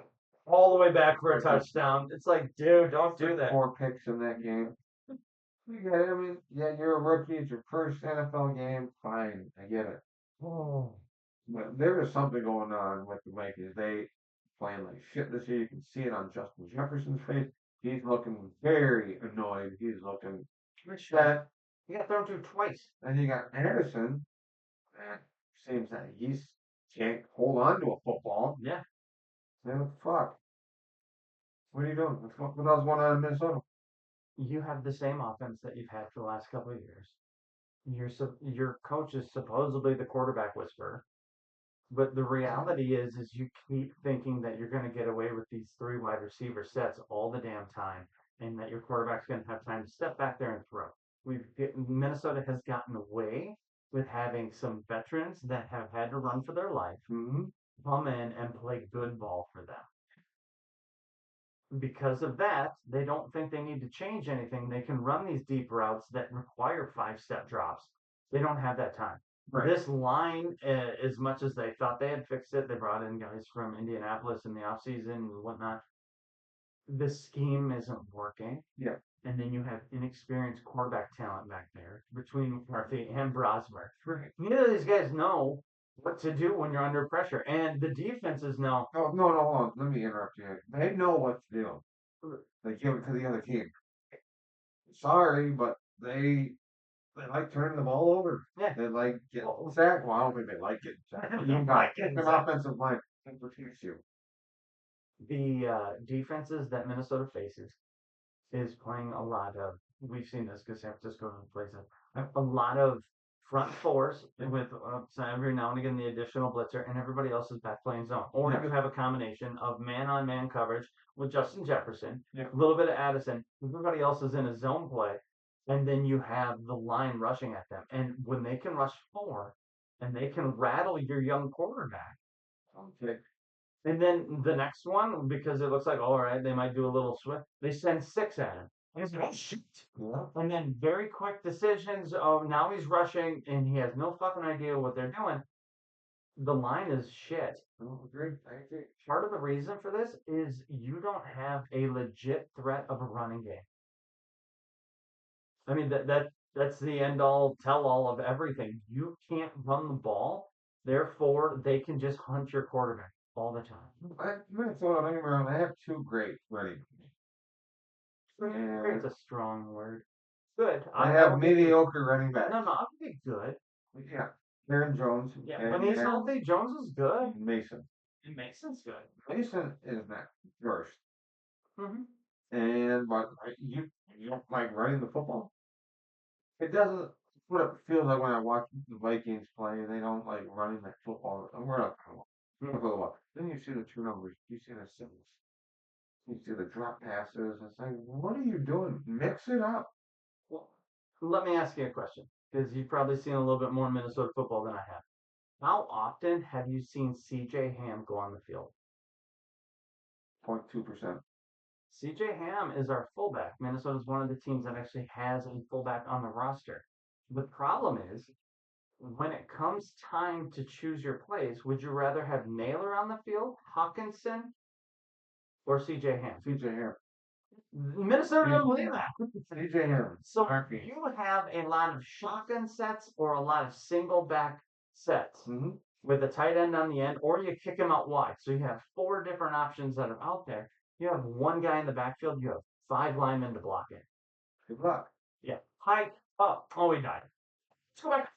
all the way back for a touchdown. It's like, dude, don't do that. 4 picks in that game. You get it. I mean, yeah, you're a rookie. It's your first NFL game. Fine, I get it. Oh. But there is something going on with the Vikings. They playing like shit this year. You can see it on Justin Jefferson's face. He's looking very annoyed. He's looking upset. He got thrown to twice. And you got Anderson. That seems that he's can't hold on to a football. Yeah. Man, what the fuck? What are you doing? What else going on in Minnesota? You have the same offense that you've had for the last couple of years. Your coach is supposedly the quarterback whisperer. But the reality is you keep thinking that you're going to get away with these 3 wide receiver sets all the damn time, and that your quarterback's going to have time to step back there and throw. Minnesota has gotten away with having some veterans that have had to run for their life come in and play good ball for them. Because of that, they don't think they need to change anything. They can run these deep routes that require 5-step drops. They don't have that time. Right. This line, as much as they thought they had fixed it, they brought in guys from Indianapolis in the offseason and whatnot. The scheme isn't working. Yeah. And then you have inexperienced quarterback talent back there between McCarthy and Brosmer. Right. Neither of these guys know what to do when you're under pressure. And the defenses know. Oh, no, hold on. Let me interrupt you. They know what to do. They give it to the other team. Sorry, but they like turning the ball over. Yeah. They like getting sacked. Well, I don't think they like getting sacked. You like Get getting an sacked. offensive line that protects you. The defenses that Minnesota faces is playing a lot of, we've seen this because San Francisco plays a lot of front fours with every now and again the additional blitzer, and everybody else is back playing zone. Or Yeah. you have a combination of man-on-man coverage with Justin Jefferson, Yeah. a little bit of Addison, everybody else is in a zone play, and then you have the line rushing at them. And when they can rush 4, and they can rattle your young quarterback, Okay. and then the next one, because it looks like, all right, they might do a little swift, they send 6 at him. And he's like, oh, shit. Yeah. And then very quick decisions. Oh, now he's rushing, and he has no fucking idea what they're doing. The line is shit. No, agree. I agree. Part of the reason for this is you don't have a legit threat of a running game. I mean, that's the end-all, tell-all of everything. You can't run the ball, therefore they can just hunt your quarterback all the time. Minnesota, don't get me wrong, they have 2 great running backs. It's a strong word. Good. I have mediocre running backs. No, I would be good. Yeah. Aaron Jones. Yeah, and when he's Aaron healthy, Jones is good. Mason. And Mason's good. Mason is not first. Mm-hmm. And but you don't like running the football. It doesn't. What it feels like when I watch the Vikings play, they don't like running that football. We're not going to watch. Then you see the turnovers. You see the symbols. You see the drop passes. It's like, what are you doing? Mix it up. Well, let me ask you a question, because you've probably seen a little bit more Minnesota football than I have. How often have you seen CJ Ham go on the field? 0.2%. CJ Ham is our fullback. Minnesota is one of the teams that actually has a fullback on the roster. The problem is, when it comes time to choose your plays, would you rather have Naylor on the field, Hawkinson, or CJ Ham? CJ Ham. Minnesota doesn't believe that. CJ Ham. So Heartbeat. you have a lot of shotgun sets or a lot of single back sets Mm-hmm. with a tight end on the end, or you kick him out wide. So you have 4 different options that are out there. You have one guy in the backfield, you have 5 linemen to block it. Good luck. Yeah. Hike up. Oh, he died. Let's go back.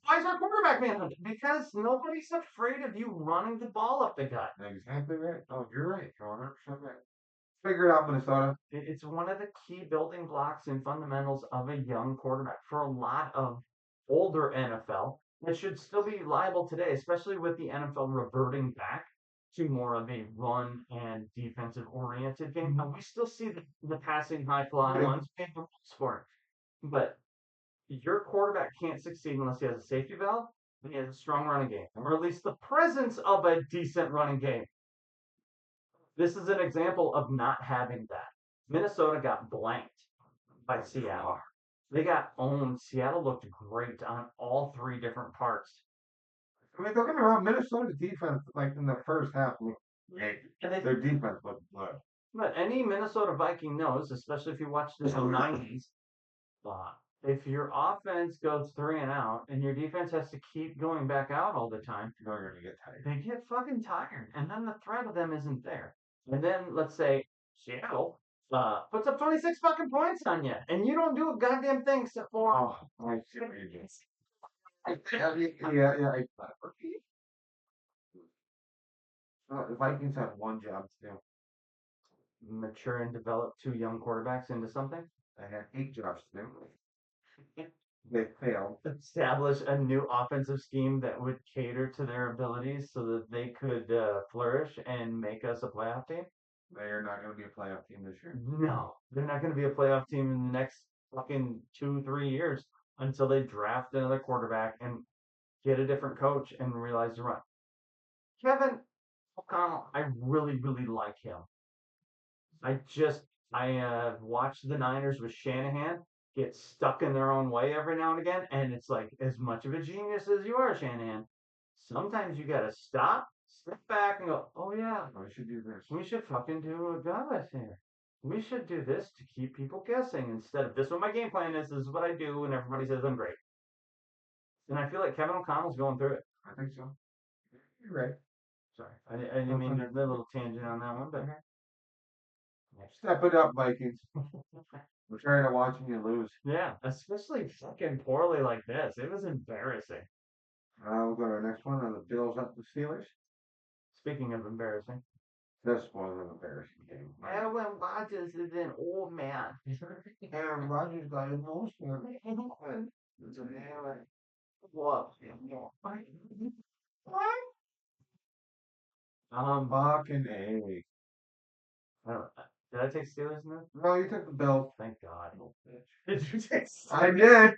Why is our quarterback manhunted? Because nobody's afraid of you running the ball up the gut. Exactly right. Oh, you're right. You're 100% right. Figure it out, Minnesota. It's one of the key building blocks and fundamentals of a young quarterback. For a lot of older NFL, it should still be liable today, especially with the NFL reverting back to more of a run and defensive oriented game. Now, we still see the passing high fly ones and the rules for it. But your quarterback can't succeed unless he has a safety valve and he has a strong running game, or at least the presence of a decent running game. This is an example of not having that. Minnesota got blanked by Seattle. They got owned. Seattle looked great on all 3 different parts. I mean, don't get me wrong. Minnesota's defense, like in the first half, looked great. And they, Their defense looked good. but any Minnesota Viking knows, especially if you watch this in the 90s, if your offense goes 3 and out and your defense has to keep going back out all the time, You're going to get tired. they get fucking tired. And then the threat of them isn't there. And then let's say Seattle puts up 26 fucking points on you, and you don't do a goddamn thing except for Oh, I see what you did. Yeah. The Vikings have one job to do. mature and develop 2 young quarterbacks into something. They had 8 jobs to do. They failed. Establish a new offensive scheme that would cater to their abilities so that they could flourish and make us a playoff team. They are not going to be a playoff team this year. No, they're not going to be a playoff team in the next fucking 2-3 years until they draft another quarterback and get a different coach and realize to run. Kevin O'Connell, I really, really like him. I watched the Niners with Shanahan get stuck in their own way every now and again, and it's like, as much of a genius as you are, Shanahan, sometimes you gotta step back and go, oh yeah, We should do this. we should fucking do a job here. We should do this to keep people guessing instead of this is what my game plan is, this is what I do, and everybody says I'm great. And I feel like Kevin O'Connell's going through it. I think so. You're right. Sorry, I didn't mean to do a little tangent on that one, but Step it up, Vikings. We're tired of watching you lose. yeah, especially fucking poorly like this. It was embarrassing. We'll go to our next one on the Bills up the Steelers. Speaking of embarrassing, This was an embarrassing game. Aaron Rodgers is an old man. Aaron Rodgers got emotional. What? Fucking A. I don't, did I take Steelers in this? No, you took the Bills. Thank God. Did you take I did.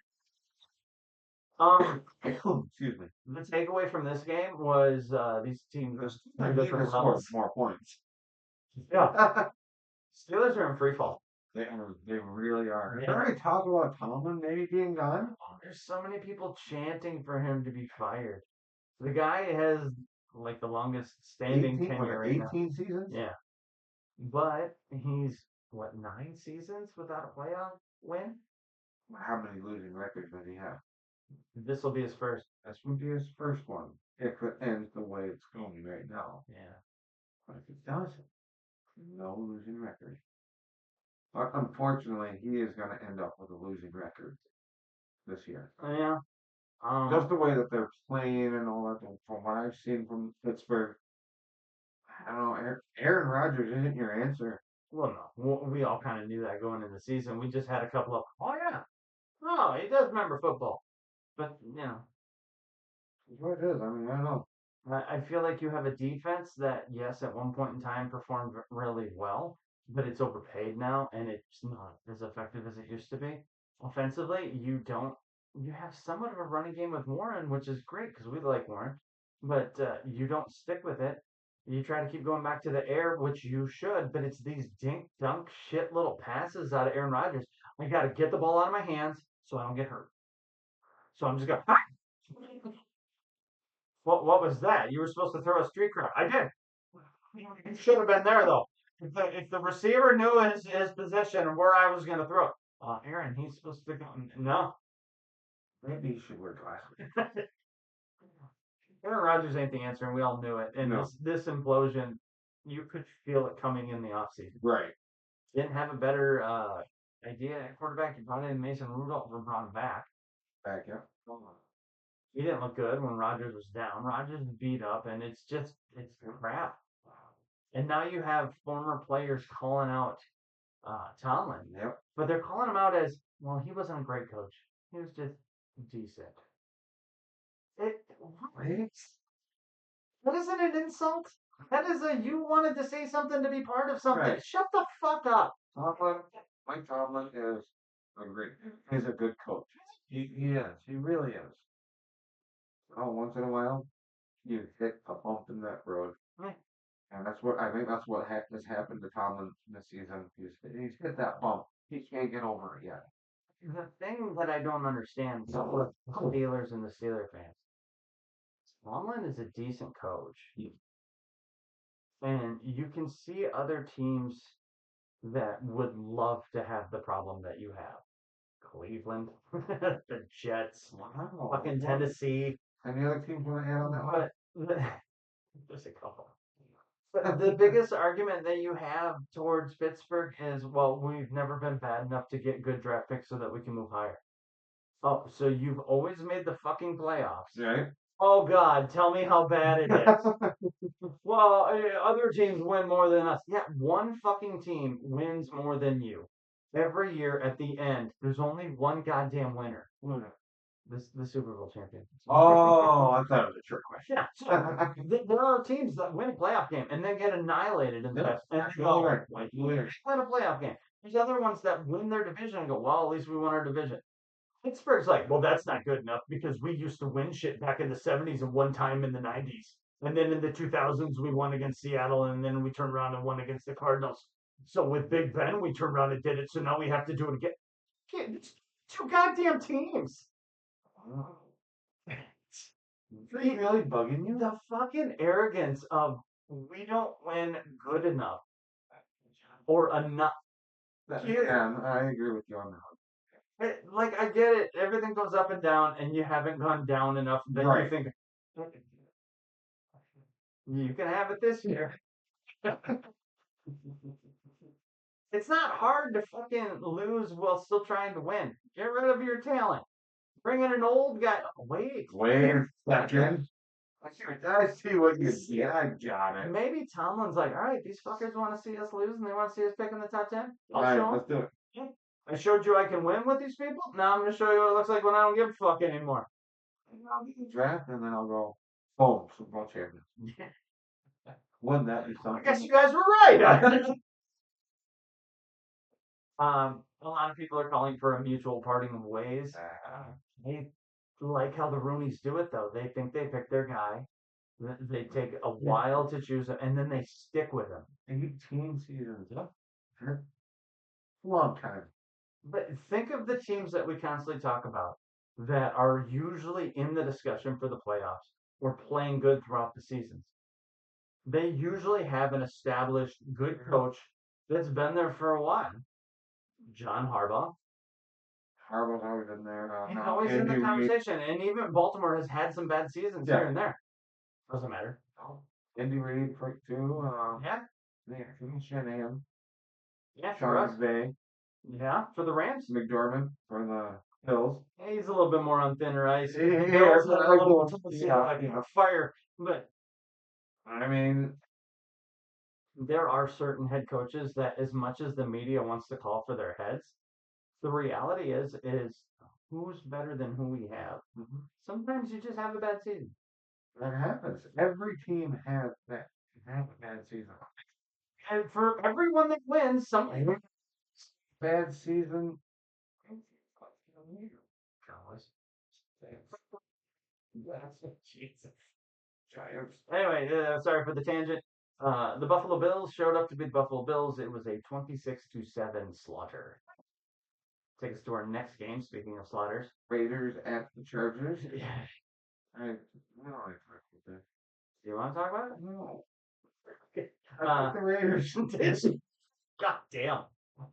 Excuse me. The takeaway from this game was these teams I are need to different score levels. more points. Yeah, Steelers are in free fall. They really are. Yeah. They already talked about Tomlin maybe being gone. There's so many people chanting for him to be fired. The guy has like the longest standing 18, tenure right now. 18 seasons? Yeah. But he's, what, 9 seasons without a playoff win? How many losing records does he have? This will be his first. This would be his first one. If it ends the way it's going right now. Yeah. But if it doesn't, no losing record. But unfortunately, he is going to end up with a losing record this year. Yeah. Just the way that they're playing and all that, from what I've seen from Pittsburgh, I don't know, Aaron Rodgers isn't your answer. Well, no. We all kind of knew that going into the season. We just had a couple of, oh, yeah. Oh, he does remember football. But, you know. It's what it is. I mean, I don't know. I feel like you have a defense that, yes, at one point in time performed really well, but it's overpaid now and it's not as effective as it used to be. Offensively, you have somewhat of a running game with Warren, which is great because we like Warren, but you don't stick with it. You try to keep going back to the air, which you should, but it's these dink dunk shit little passes out of Aaron Rodgers. I got to get the ball out of my hands so I don't get hurt. So I'm just going, ah! What was that? You were supposed to throw a street crowd. I did. You should have been there though. If the receiver knew his position and where I was going to throw it, Aaron, he's supposed to go. No, Maybe you should wear glasses. Aaron Rodgers ain't the answer, and we all knew it. And No. this implosion, you could feel it coming in the offseason. Right. Didn't have a better idea at quarterback. You brought in Mason Rudolph and brought him back. Back up. He didn't look good when Rodgers was down. Rodgers is beat up, and it's crap. And now you have former players calling out Tomlin, Yep. but they're calling him out as, well, he wasn't a great coach. He was just decent. That isn't an insult. That is you wanted to say something to be part of something. Right. Shut the fuck up. Mike Tomlin is he's a good coach. He is. He really is. Oh, once in a while, you hit a bump in that road. Right. And that's what I think that's what has happened to Tomlin this season. He's hit that bump. He can't get over it yet. The thing that I don't understand is the Steelers and the Steeler fans. Tomlin is a decent coach. And you can see other teams that would love to have the problem that you have. Cleveland, the Jets, Wow. fucking Tennessee. Any other teams want to add on that one? But there's a couple. But the biggest argument that you have towards Pittsburgh is, well, we've never been bad enough to get good draft picks so that we can move higher. Oh, so you've always made the fucking playoffs. Right? Oh God, tell me how bad it is. Well, other teams win more than us. Yeah, one fucking team wins more than you. Every year at the end, there's only one goddamn winner. The Super Bowl champion. Oh, I thought it was a trick question. Yeah, so there are teams that win a playoff game and then get annihilated in the Yep, and absolutely go, right. like, Absolutely right. win a playoff game. There's other ones that win their division and go, well, at least we won our division. Pittsburgh's like, well, that's not good enough because we used to win shit back in the 70s and one time in the 90s. And then in the 2000s, we won against Seattle, and then we turned around and won against the Cardinals. So with Big Ben, we turned around and did it. So now we have to do it again. It's two goddamn teams. Is he really bugging you? The fucking arrogance of we don't win good enough or enough. Yeah, I agree with you on that. Like, I get it. Everything goes up and down, and you haven't gone down enough. Then you Right. think, you can have it this year. It's not hard to fucking lose while still trying to win. Get rid of your talent. Bring in an old guy. Wait. Wait a second. I see what you see. I got it. Maybe Tomlin's like, all right, these fuckers want to see us lose and they want to see us pick in the top 10. I'll All right, show 'em. let's do it. I showed you I can win with these people. Now I'm going to show you what it looks like when I don't give a fuck anymore. I'll do the draft and then I'll go, boom, Super Bowl champion. Wouldn't that be I something? guess you guys were right. A lot of people are calling for a mutual parting of ways. They like how the Rooneys do it, though. They think they pick their guy. They take a while to choose him, and then they stick with him. 18 seasons. Sure. Long time. But think of the teams that we constantly talk about that are usually in the discussion for the playoffs or playing good throughout the seasons. They usually have an established good coach that's been there for a while. John Harbaugh. Harbaugh's always in there. He's always in the Andy Reid. conversation, and even Baltimore has had some bad seasons Yeah. here and there. Doesn't matter. Andy Reid, too. Yeah, Shanahan. yeah, for Sean us. McVay. Yeah, for the Rams. McDormand for the Bills. He's a little bit more on thinner ice. Yeah, The Bills yeah, have I a little go- tendency yeah, like yeah. a fire, but I mean, there are certain head coaches that, as much as the media wants to call for their heads, the reality is who's better than who we have. Sometimes you just have a bad season. That happens. Every team has that have a bad season. And for everyone that wins, something. Bad season. Cowboys. Jesus. Giants. Anyway, sorry for the tangent. The Buffalo Bills showed up to beat the Buffalo Bills. It was a 26-7 slaughter. Take us to our next game. Speaking of slaughters, Raiders at the Chargers. yeah. I don't like that. Do you want to talk about it? No. Uh, I picked the Raiders. God damn.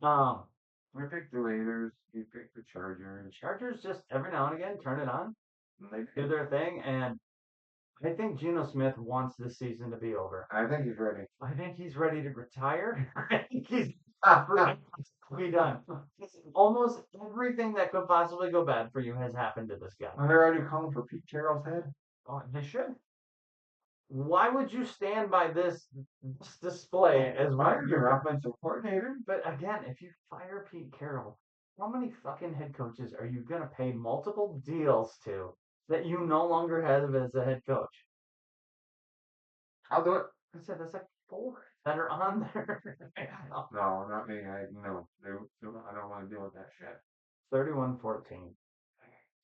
I picked the Raiders. You picked the Chargers. Chargers just every now and again turn it on, And they do their thing, and I think Geno Smith wants this season to be over. I think he's ready. I think he's ready to retire. I think he's I be done. Almost everything that could possibly go bad for you has happened to this guy. They're already calling for Pete Carroll's head. Oh, they should. Why would you stand by this display as Why one are your offensive coordinator? But again, if you fire Pete Carroll, how many fucking head coaches are you gonna pay multiple deals to that you no longer have as a head coach? I'll do it. I said there's like 4 that are on there. No, not me. No, I don't want to deal with that shit. 31-14.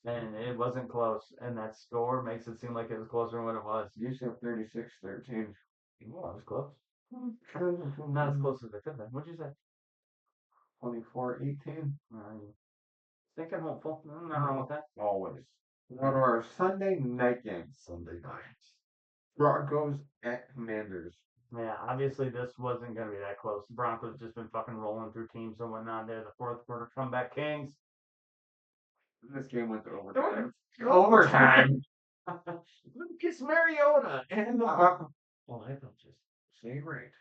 And it wasn't close. And that score makes it seem like it was closer than what it was. You said 36-13. Well, it was close. Not as close as it could have been. What'd you say? 24-18. Thinking hopeful. Nothing wrong with that. Always. Go to our Sunday night game. Sunday night. Broncos at Commanders. Yeah, obviously this wasn't going to be that close. The Broncos just been fucking rolling through teams and whatnot. They're the fourth quarter comeback kings. This game went to overtime. Overtime. Lucas Mariota and Oh, I don't just say it right.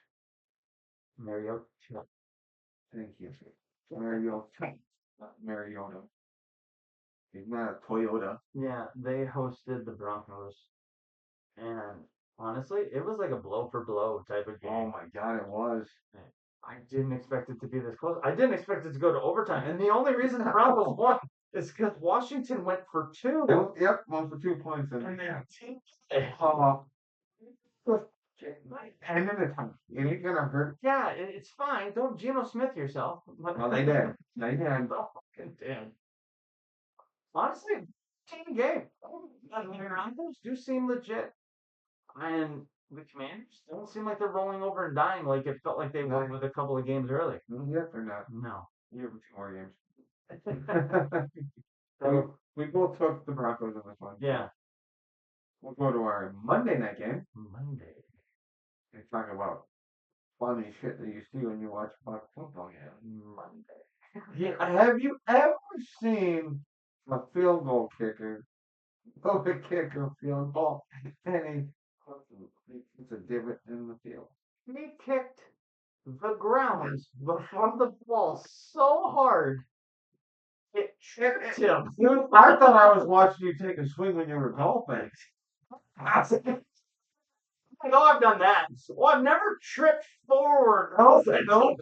Mariota. Thank you. Mariota. Not Mariota. He's not a Toyota. Yeah, they hosted the Broncos, and honestly, it was like a blow for blow type of game. Oh my god, it was. I didn't expect it to be this close. I didn't expect it to go to overtime, and the only reason the Broncos won is because Washington went for 2. Yep, 1 for 2 points. And end of the time. It ain't gonna hurt. Yeah, it's fine. Don't Geno Smith yourself. Well, they did. They did. Oh, fucking did. Honestly, team game. The Broncos do seem legit, and the Commanders don't seem like they're rolling over and dying like it felt like they were with a couple of games early. Yes or not? No. You have 2 more games. So we both took the Broncos in this one. Yeah. We'll go to our Monday night game Monday. and talk about funny shit that you see when you watch a football game. Monday. Yeah, have you ever seen a field goal kicker go to kick a field goal and he puts a divot in the field? He kicked the ground before the ball so hard it tripped him. I thought I was watching you take a swing when you were golfing. I know I've done that. Well, I've never tripped forward. No.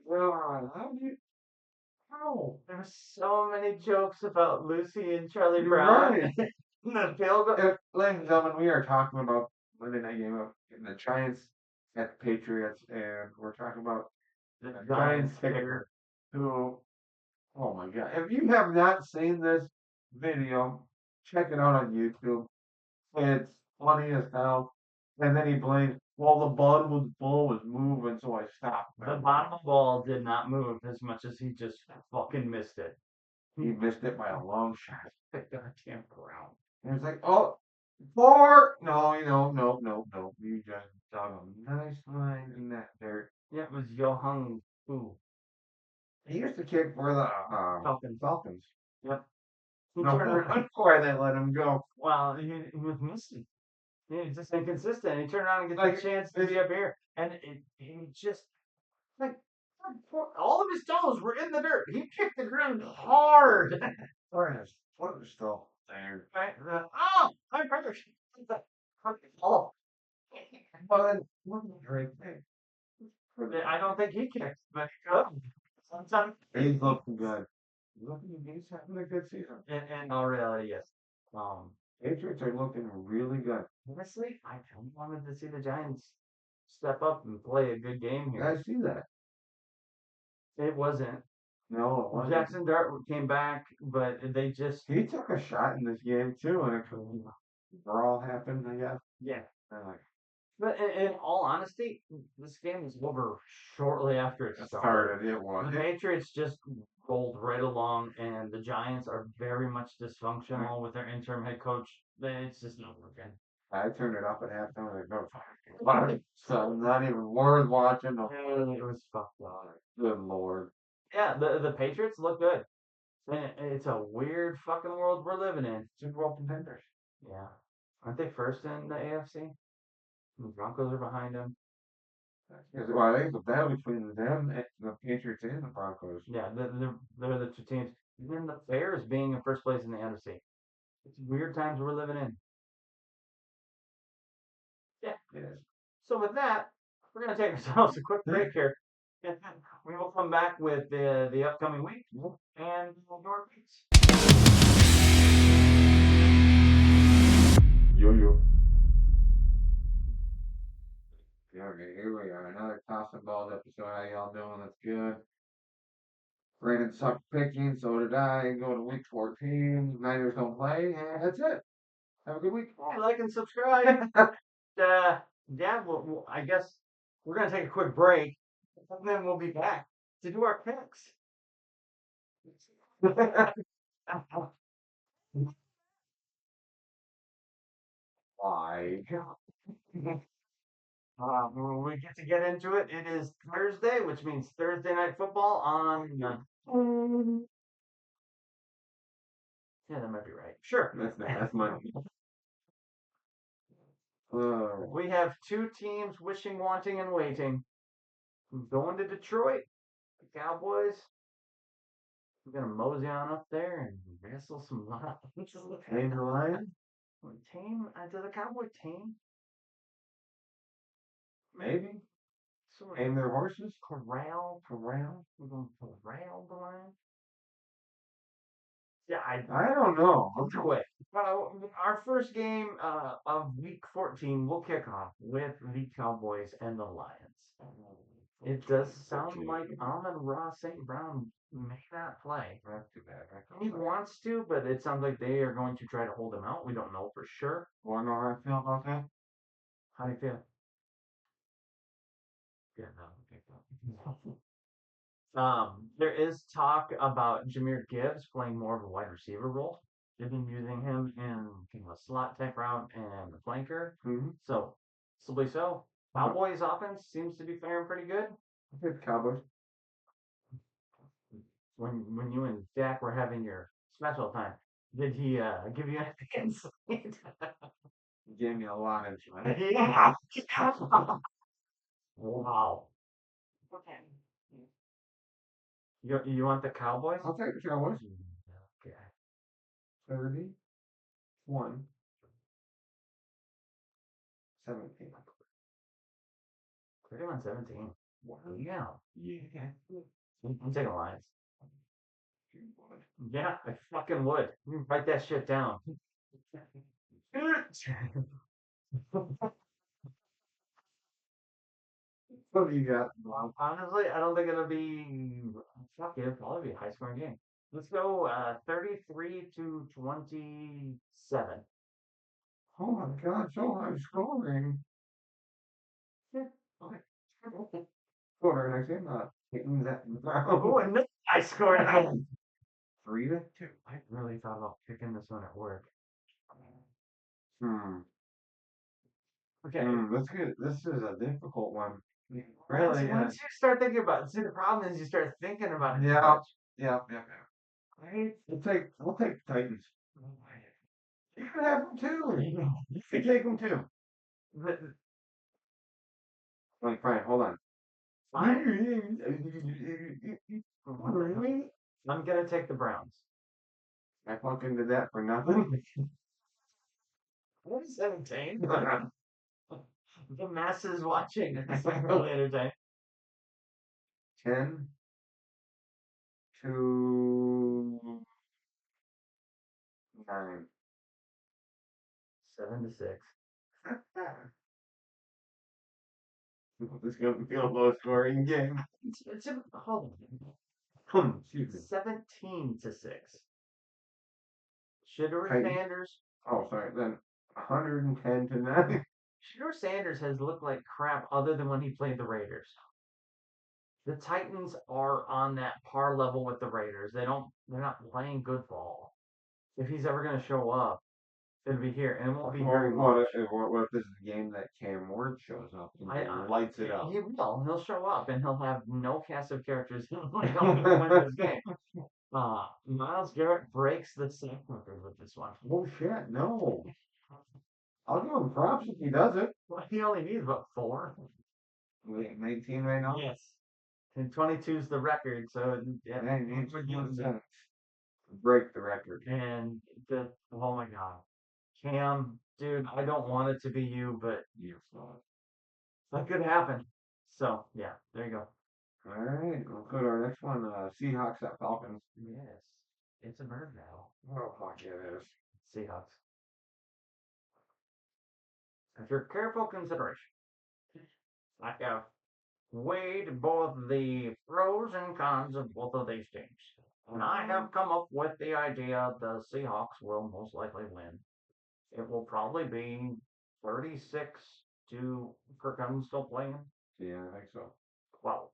God, how do you? How? There's so many jokes about Lucy and Charlie You're Brown. right. The field goal. Ladies and gentlemen, we are talking about Monday night game of the Giants at the Patriots, and we're talking about The the Giants kicker who, oh my god, if you have not seen this video, check it out on YouTube. It's funny as hell. And then he blamed, well, the bottom of the ball was moving, so I stopped. The bottom of the ball did not move as much as he just fucking missed it. He missed it by a long shot. The goddamn ground. And it's like, oh, 4. No, no. You just dug a nice line in that dirt. Yeah, it was Yohung Fu. He used to kick for the Falcons. Yep. He No turned around. wonder why they let him go. Well, he was missing. He was just inconsistent. He turned around and gets Like, a chance to be up here. And he just, like, all of his toes were in the dirt. He kicked the ground hard. Sorry, his foot was still there. Right? Oh, I'm hurt. Oh. Well, then, wasn't a great thing. I don't think he kicked, but he could. Sometimes. He's looking good. He's having a good season. In all reality, yes. Patriots are looking really good. Honestly, I kind of wanted to see the Giants step up and play a good game I here. see that. It wasn't. No, it wasn't. Jackson Dart came back, but they just He took a shot in this game too, and a brawl happened. I guess. yeah. And like But in all honesty, this game was over shortly after it it started. started. It was. The Patriots just rolled right along, and the Giants are very much dysfunctional with their interim head coach. It's just not working. I turned it up at halftime. Like, no, fuck. So not even worth watching. No. It was fucked up. Good lord. Yeah, the Patriots look good. And it's a weird fucking world we're living in. Super Bowl contenders. Yeah. Aren't they first in the AFC? The Broncos are behind them. Well, I think the battle between them and the Patriots and the Broncos. Yeah, they're the two teams. And then the Bears being in first place in the NFC. It's weird times we're living in. Yeah. Yes. So with that, we're gonna take ourselves a quick break here. We will come back with the upcoming week and your picks. Yo. Okay, here we are. Another Tossing Balls episode. How y'all doing? That's good. Brandon sucked picking, so did I. Go to week 14. Niners don't play, and that's it. Have a good week. Like and subscribe. Yeah, well, I guess we're gonna take a quick break, and then we'll be back to do our picks. Why? When we get into it, it is Thursday, which means Thursday night football on. Yeah, that might be right. Sure. That's my. We have two teams wishing, wanting, and waiting. Going to Detroit, the Cowboys. We're gonna mosey on up there and wrestle some lions. Tame the lion? Tame? Does the Cowboy tame? Maybe. Sort Tame their horses? corral. We're gonna corral the lion. Yeah, I don't know. Quick. Our first game of week 14 will kick off with the Cowboys and the Lions. It does sound like Amon-Ra St. Brown may not play. That's too bad. He wants to, but it sounds like they are going to try to hold him out. We don't know for sure. Wanna know how I feel about that? How do you feel? Yeah, no. There is talk about Jahmyr Gibbs playing more of a wide receiver role. They've been using him in kind of a slot type route and the flanker. Mm-hmm. So, simply so. Cowboys offense seems to be faring pretty good. I think Cowboys. When you and Dak were having your special time, did he give you any insight? You gave me a lot of insight. Yeah. Wow. Okay. You want the Cowboys? I'll take the Cowboys. Okay. 31. 17. 31-17. Wow. Yeah. Yeah. I'm taking Lions. Yeah, I fucking would. You write that shit down. What do you got? Honestly, I don't think it'll be. Fuck it, it'll probably be a high scoring game. Let's go 33-27. Oh my god, so high scoring. Yeah. Okay. Go to our next game. Taking that. Oh, and I scored. 3-2. I really thought about picking this one at work. Okay. That's good. This is a difficult one. Really? Once you start thinking about it, see, the problem is you start thinking about it. too Yeah. much. Yeah. Right? We'll take the Titans. You can have them too. You can take them too. But, Like, fine, hold on. fine. I'm gonna take the Browns. I fucking did that for nothing. 17. The masses watching. It's really entertaining. 10 to 9. 7-6. This is gonna be a low scoring game. Hold on. Excuse me. 17-6. Shedeur Titans. Sanders. Oh, sorry. Then 110-9. Shedeur Sanders has looked like crap other than when he played the Raiders. The Titans are on that par level with the Raiders. They're not playing good ball. If he's ever gonna show up, it'll be here, and it won't be very What much. if this is a game that Cam Ward shows up and lights it up? He will. He'll show up, and he'll have no cast of characters. He'll win this game. Myles Garrett breaks the sack record with this one. Oh shit, no. I'll give him props if he does it. Well, he only needs about 4. Wait, 19 right now? Yes. And 22 is the record, so yeah. Man, he needs to break the record. And oh my god. Cam, dude, I don't want it to be you, but that could happen. So yeah, there you go. Alright, we'll go to our next one. Seahawks at Falcons. Yes. It's a bird battle. Oh fuck yeah, it is. Seahawks. After careful consideration, I have weighed both the pros and cons of both of these teams. And I have come up with the idea the Seahawks will most likely win. It will probably be 36 to Kirk Cousins still playing. Yeah, I think so. 12.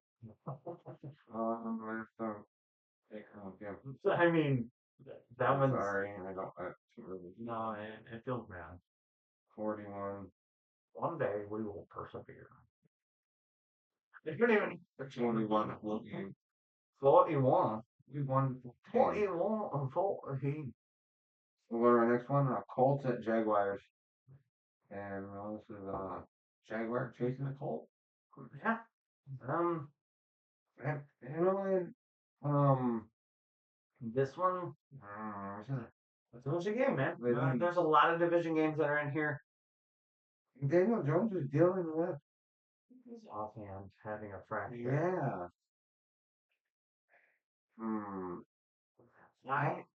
Yeah. I mean, that one's. Sorry, I don't. Really No, it feels bad. 41. One day we will persevere. If you're even 21 game. 41. We won. 41. 40. We'll go to our next one. Colts at Jaguars. And this is Jaguar chasing the Colt. Yeah. This one. It's a bunch of game, man. There's a lot of division games that are in here. Daniel Jones is dealing with His offhand having a fracture. yeah.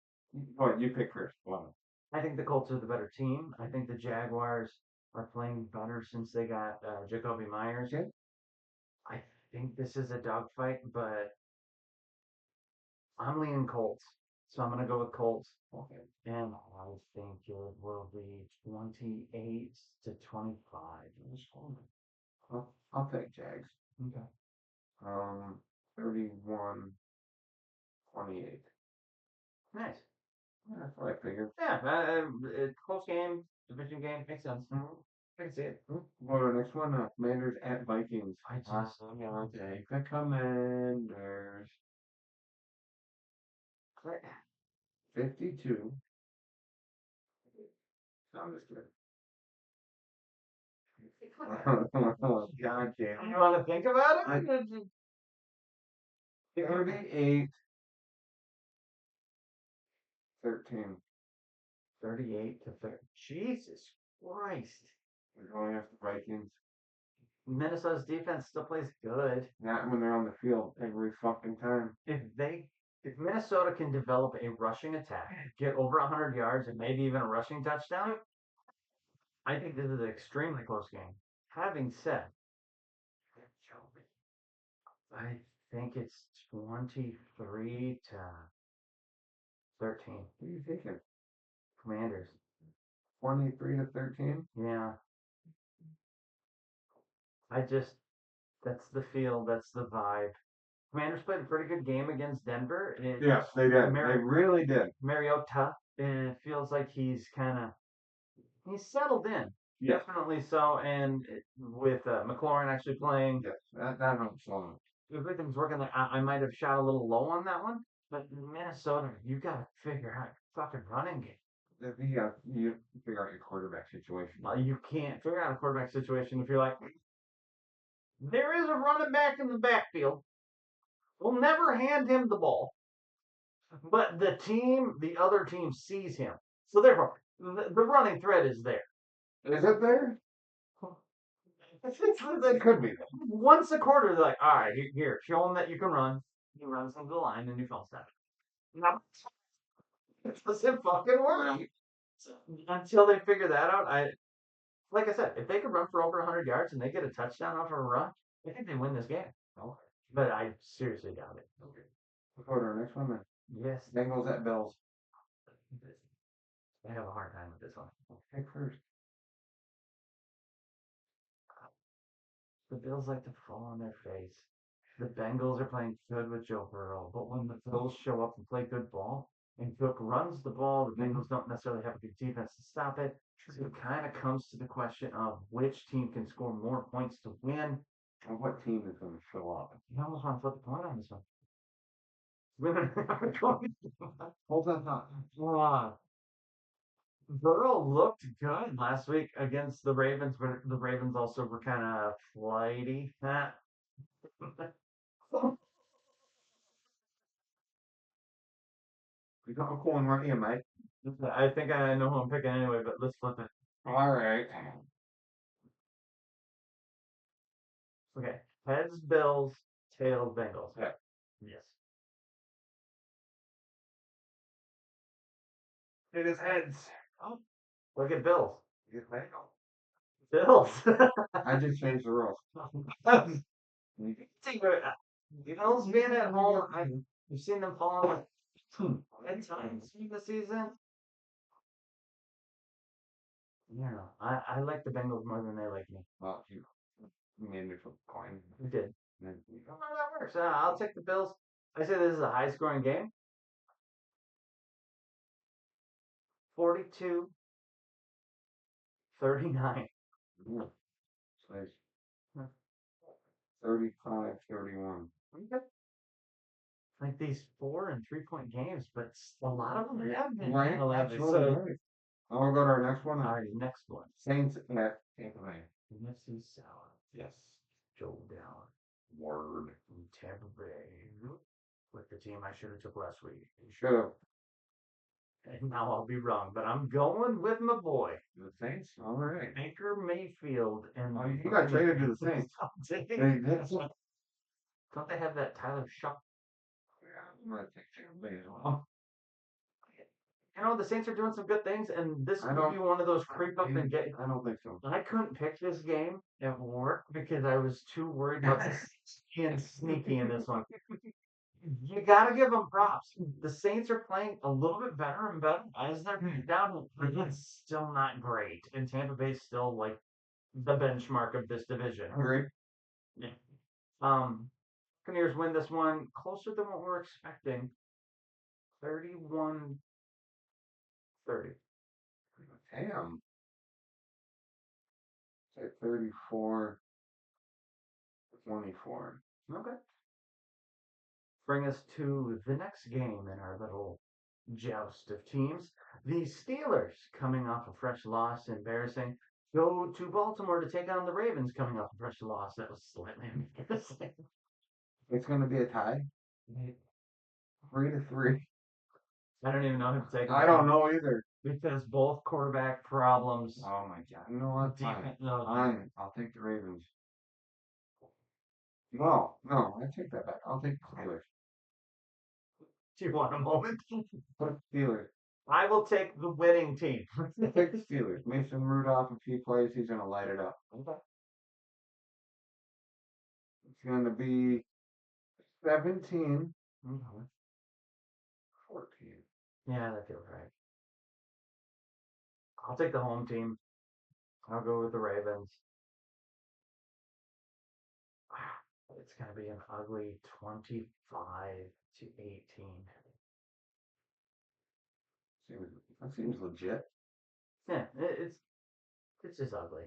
What you pick first? Wow. I think the Colts are the better team. I think the Jaguars are playing better since they got Jacoby Myers. Okay. I think this is a dogfight, but I'm leaning Colts. So I'm going to go with Colts. Okay. And I think it will be 28 to 25. I'll take Jags. Okay. 31-28. Nice. That's what I figured. Yeah, close game, division game, makes sense. I can see it. Well, our next one, Commanders at Vikings. I just I'm gonna take the Commanders. 52. I'm just kidding. God damn. You want to think about it? 38. 13. 38 to 30. Jesus Christ. We're going after Vikings. Minnesota's defense still plays good. Not when they're on the field every fucking time. If Minnesota can develop a rushing attack, get over 100 yards and maybe even a rushing touchdown, I think this is an extremely close game. Having said, I think it's 23 to 13. What are you thinking? Commanders. 23 to 13? Yeah. That's the feel, that's the vibe. Commanders played a pretty good game against Denver. Yes, they did. They really did. Mariota, it feels like he's settled in. Yes. Definitely so. And with McLaurin actually playing, Yes, that helps a lot. everything's working. I might have shot a little low on that one, but Minnesota, you got to figure out fucking running game. You figure out your quarterback situation. You can't figure out a quarterback situation if you're like, there is a running back in the backfield. We'll never hand him the ball, but the other team sees him. So therefore, the running threat is there. Is it there? It could be there. Once a quarter, they're like, all right, here, show him that you can run. He runs into the line and he falls down. No, it doesn't fucking work. So, until they figure that out, like I said, if they could run for over 100 yards and they get a touchdown off of a run, I think they win this game. Okay. But I seriously doubt it. Okay. Let's go to our next one then. Yes, Bengals at Bills. I have a hard time with this one. Pick first. The Bills like to fall on their face. The Bengals are playing good with Joe Burrow, but when the Bills show up and play good ball, and Cook runs the ball, the Bengals don't necessarily have a good defense to stop it. So it kind of comes to the question of which team can score more points to win. And what team is going to show up? You almost want to flip the coin on this one. Hold that thought. Burrow looked good last week against the Ravens, but the Ravens also were kind of flighty. We got a coin right here, mate. I think I know who I'm picking anyway, but let's flip it. All right. Okay. Heads, Bills, tails, Bengals. Yeah. Yes. It is heads. Oh, look at Bills. Yes, mate. Bills. I just changed the rules. Bills being at home, I've seen them fall at times in the season. Yeah, I like the Bengals more than they like me. Well, you made me flip a coin. We did. Then Well, that works. I'll take the Bills. I say this is a high scoring game. 42 39. Slash Huh. 35-31. Okay. Like these 4 and 3 point games, but a lot of them have been Right? 11. Absolutely So, right. I'll go to our next one. all right, next one. Saints at Tampa Bay. NFC South. Yes. Joe Down. Word. From Tampa Bay. With the team I should have took last week. You should have. And now I'll be wrong, but I'm going with my boy, The Saints? All right. Baker Mayfield. And Oh, he got traded to the Saints. Don't they have that Tyler Shuck? Yeah, I'm going to take Tampa Bay as well. You know, the Saints are doing some good things, and this I could don't- be one of those creep up and get. I don't think so. I couldn't pick this game at work because I was too worried about being sneaky in this one. You got to give them props. The Saints are playing a little bit better and better as they're down, but it's still not great. And Tampa Bay's still like the benchmark of this division. Agree. Yeah. Buccaneers win this one closer than what we're expecting. 31-30. Damn. Say 34-24. Okay. Bring us to the next game in our little joust of teams. The Steelers, coming off a fresh loss, embarrassing, go to Baltimore to take on the Ravens, coming off a fresh loss. That was slightly embarrassing. It's going to be a tie. 3-3. I don't even know who to take. I don't know either. Because both quarterback problems. Oh my god. You know what? Fine. No, Fine. I'll take the Ravens. No, I take that back. I'll take the Steelers. do you want a moment? Put the Steelers. I will take the winning team. Take the Steelers. Mason Rudolph, if he plays, he's going to light it up. It's going to be 17-14. Yeah, that feels right. I'll take the home team. I'll go with the Ravens. It's going to be an ugly 25-18. That seems legit. Yeah, it's just ugly.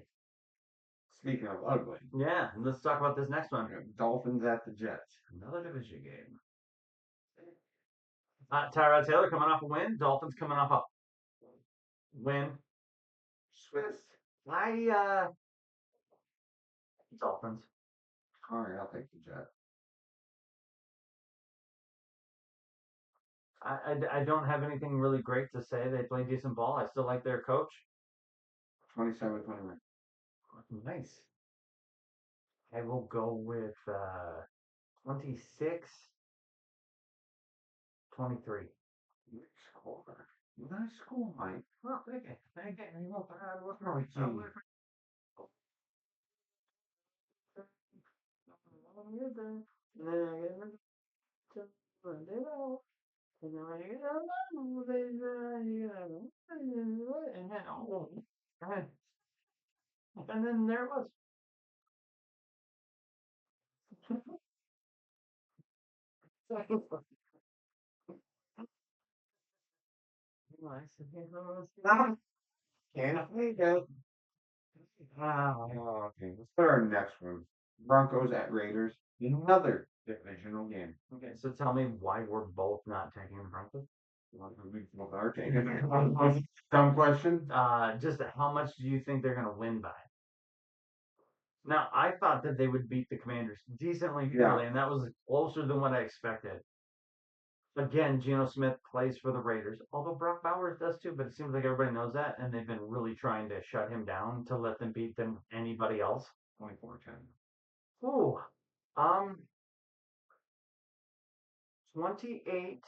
Speaking of ugly, Yeah, and let's talk about this next one. Dolphins at the Jets. Another division game. Tyrod Taylor coming off a win. Dolphins coming off a win. Swiss. Dolphins. All right, I'll take the Jets. I don't have anything really great to say. They play decent ball. I still like their coach. 27-21. Nice. I will go with 26-23. Score. Nice school, Mike. Oh, thank you. Thank you. You want the hard work, right, team. And then there it was. Can't make it. Oh, okay, let's put our next one. Broncos at Raiders. Another divisional game. Okay, so tell me why we're both not taking the Broncos. We both are taking it. Dumb question. Just how much do you think they're going to win by? Now, I thought that they would beat the Commanders decently Yeah. early, and that was closer than what I expected. Again, Geno Smith plays for the Raiders, although Brock Bowers does too, but it seems like everybody knows that, and they've been really trying to shut him down to let them beat them anybody else. 24-10. Ooh, 28-6.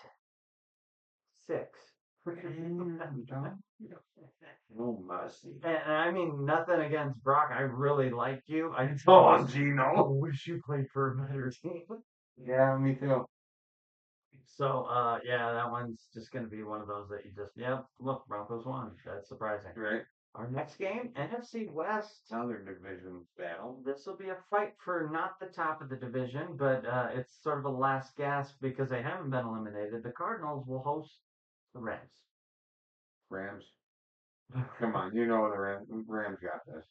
No mercy. And I mean nothing against Brock. I really like you. I Oh, I Gino. wish you played for a better team. Yeah, me too. So yeah, that one's just gonna be one of those that you just look, Broncos won. That's surprising. Right. Our next game, NFC West. Another division battle. This will be a fight for not the top of the division, but it's sort of a last gasp because they haven't been eliminated. The Cardinals will host the Rams. Rams. Come on, you know the Rams got this.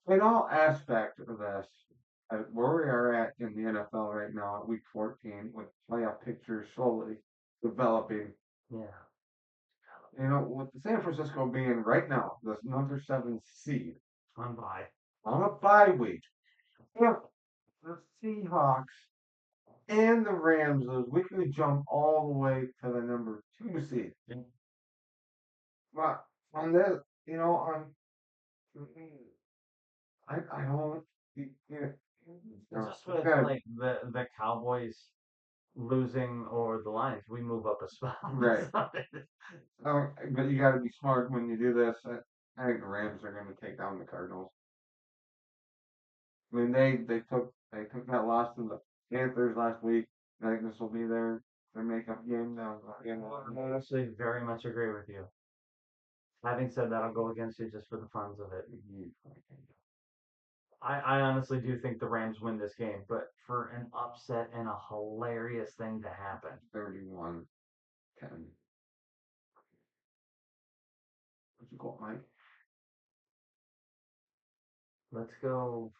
In all aspects of this, where we are at in the NFL right now at week 14, with playoff pictures slowly developing. Yeah. You know, with the San Francisco being right now the number 7 seed On bye. on a bye week, if the Seahawks and the Rams lose, we can jump all the way to the number 2 seed. But on this, you know, I don't. Just with like the Cowboys losing or the Lions, we move up a spot. Right. But you got to be smart when you do this. I think the Rams are going to take down the Cardinals. I mean, they took that loss to the Panthers last week. I think this will be their makeup game now. I actually very much agree with you. Having said that, I'll go against you just for the funs of it. I honestly do think the Rams win this game, but for an upset and a hilarious thing to happen. 31-10. What's it called, Mike? Let's go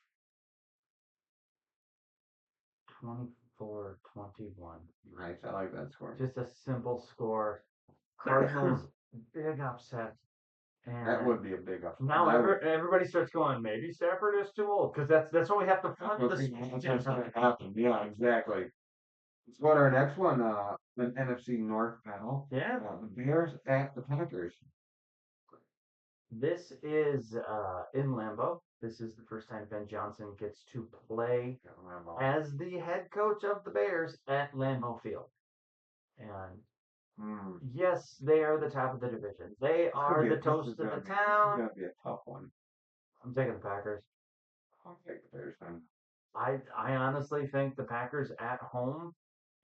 24-21. Nice, I like that score. Just a simple score. Cardinals, big upset. And That would be a big upset. now everybody starts going, maybe Stafford is too old, because that's what we have to fund the season. That's going to happen. Yeah, exactly. Let's go to our next one, an NFC North battle. Yeah. The Bears at the Packers. This is in Lambeau. This is the first time Ben Johnson gets to play as the head coach of the Bears at Lambeau Field. And yes, they are the top of the division. They are the toast of the town. This is going to be a tough one. I'm taking the Packers. I'll take the Bears then. I honestly think the Packers at home,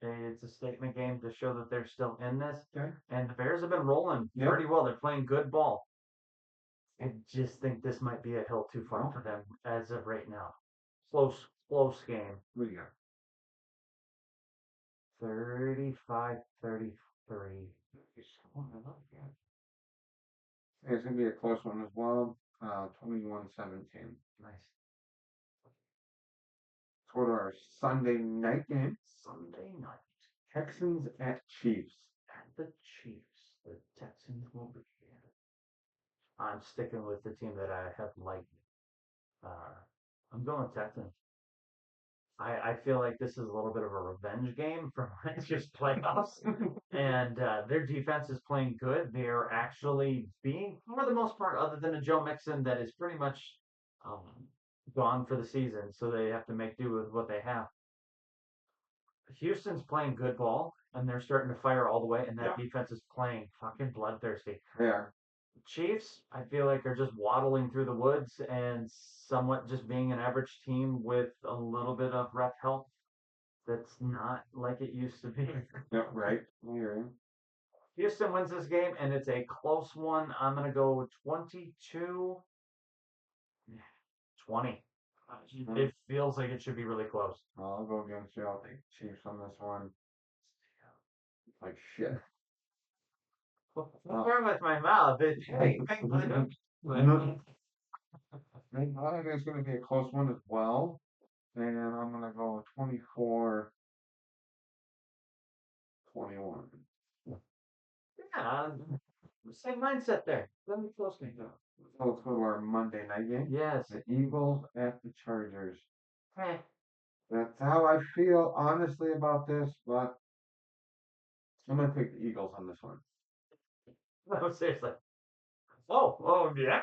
it's a statement game to show that they're still in this. Okay. And the Bears have been rolling pretty well. They're playing good ball. I just think this might be a hill too far for them as of right now. Close game. What do you got? 35-33. It's going to be a close one as well. 21-17. Nice. Let's go to our Sunday night game. Sunday night. Texans at Chiefs. At the Chiefs. The Texans will be here. I'm sticking with the team that I have liked. I'm going Texans. I feel like this is a little bit of a revenge game from last year's playoffs. And their defense is playing good. They are actually being, for the most part, other than a Joe Mixon that is pretty much gone for the season. So they have to make do with what they have. Houston's playing good ball, and they're starting to fire all the way, and that Yeah. defense is playing fucking bloodthirsty. They are. Chiefs, I feel like are just waddling through the woods and somewhat just being an average team with a little bit of rep help. That's not like it used to be. Yeah, right. I hear you. Houston wins this game, and it's a close one. I'm gonna go with 22-20. It feels like it should be really close. I'll go against you. I'll take Chiefs on this one. Like shit. What's wrong with my mouth? I think it's going to be a close one as well. And I'm going to go 24-21. Yeah, same mindset there. Let me close things up. So let's go to our Monday night game. Yes. The Eagles at the Chargers. Eh. That's how I feel honestly about this, but I'm going to take the Eagles on this one. No, seriously. Oh, yeah.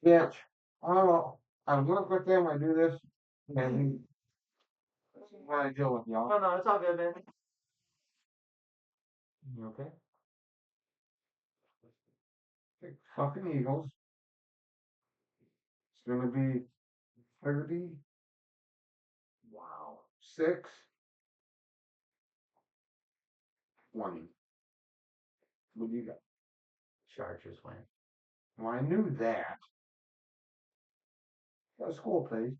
Yeah. I work with them. I do this. And this is what I deal with, y'all. No, it's all good, man. You okay? Take fucking Eagles. It's going to be 30. Wow. 6. 20. What do you got? Chargers win. Well, I knew that. Got a school plays.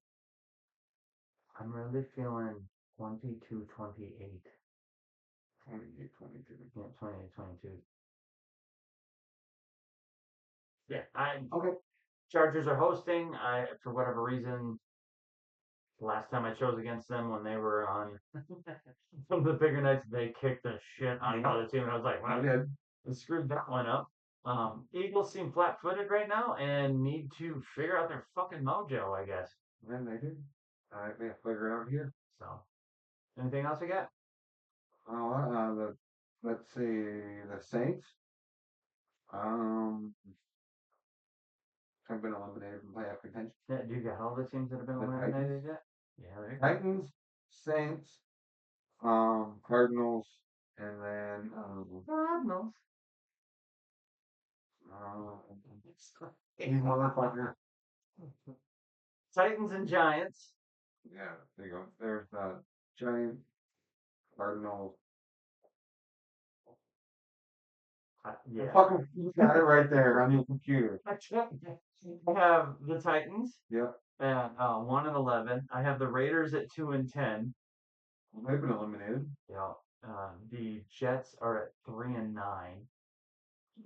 I'm really feeling 22-28. 28, 22. Yeah, 28-22. Yeah, Okay. Chargers are hosting. For whatever reason, last time I chose against them when they were on some of the bigger nights, they kicked the shit out of the other team, and I was like, I wow, did. they screwed that one up. Eagles seem flat-footed right now and need to figure out their fucking mojo, I guess. And they did. I think I figured it out here. So, anything else we got? Let's see, the Saints. Have been eliminated from playoff contention. Yeah, do you got all the teams that have been The eliminated yet? Yeah, there you go. Titans, Saints, Cardinals, and then Cardinals. you motherfucker. Titans and Giants. Yeah, there you go. There's the Giants, Cardinals. Yeah. Fucking, you got it right there on your computer. I have the Titans Yep. at 1-11. I have the Raiders at 2-10. They've been eliminated. Yeah. The Jets are at 3-9.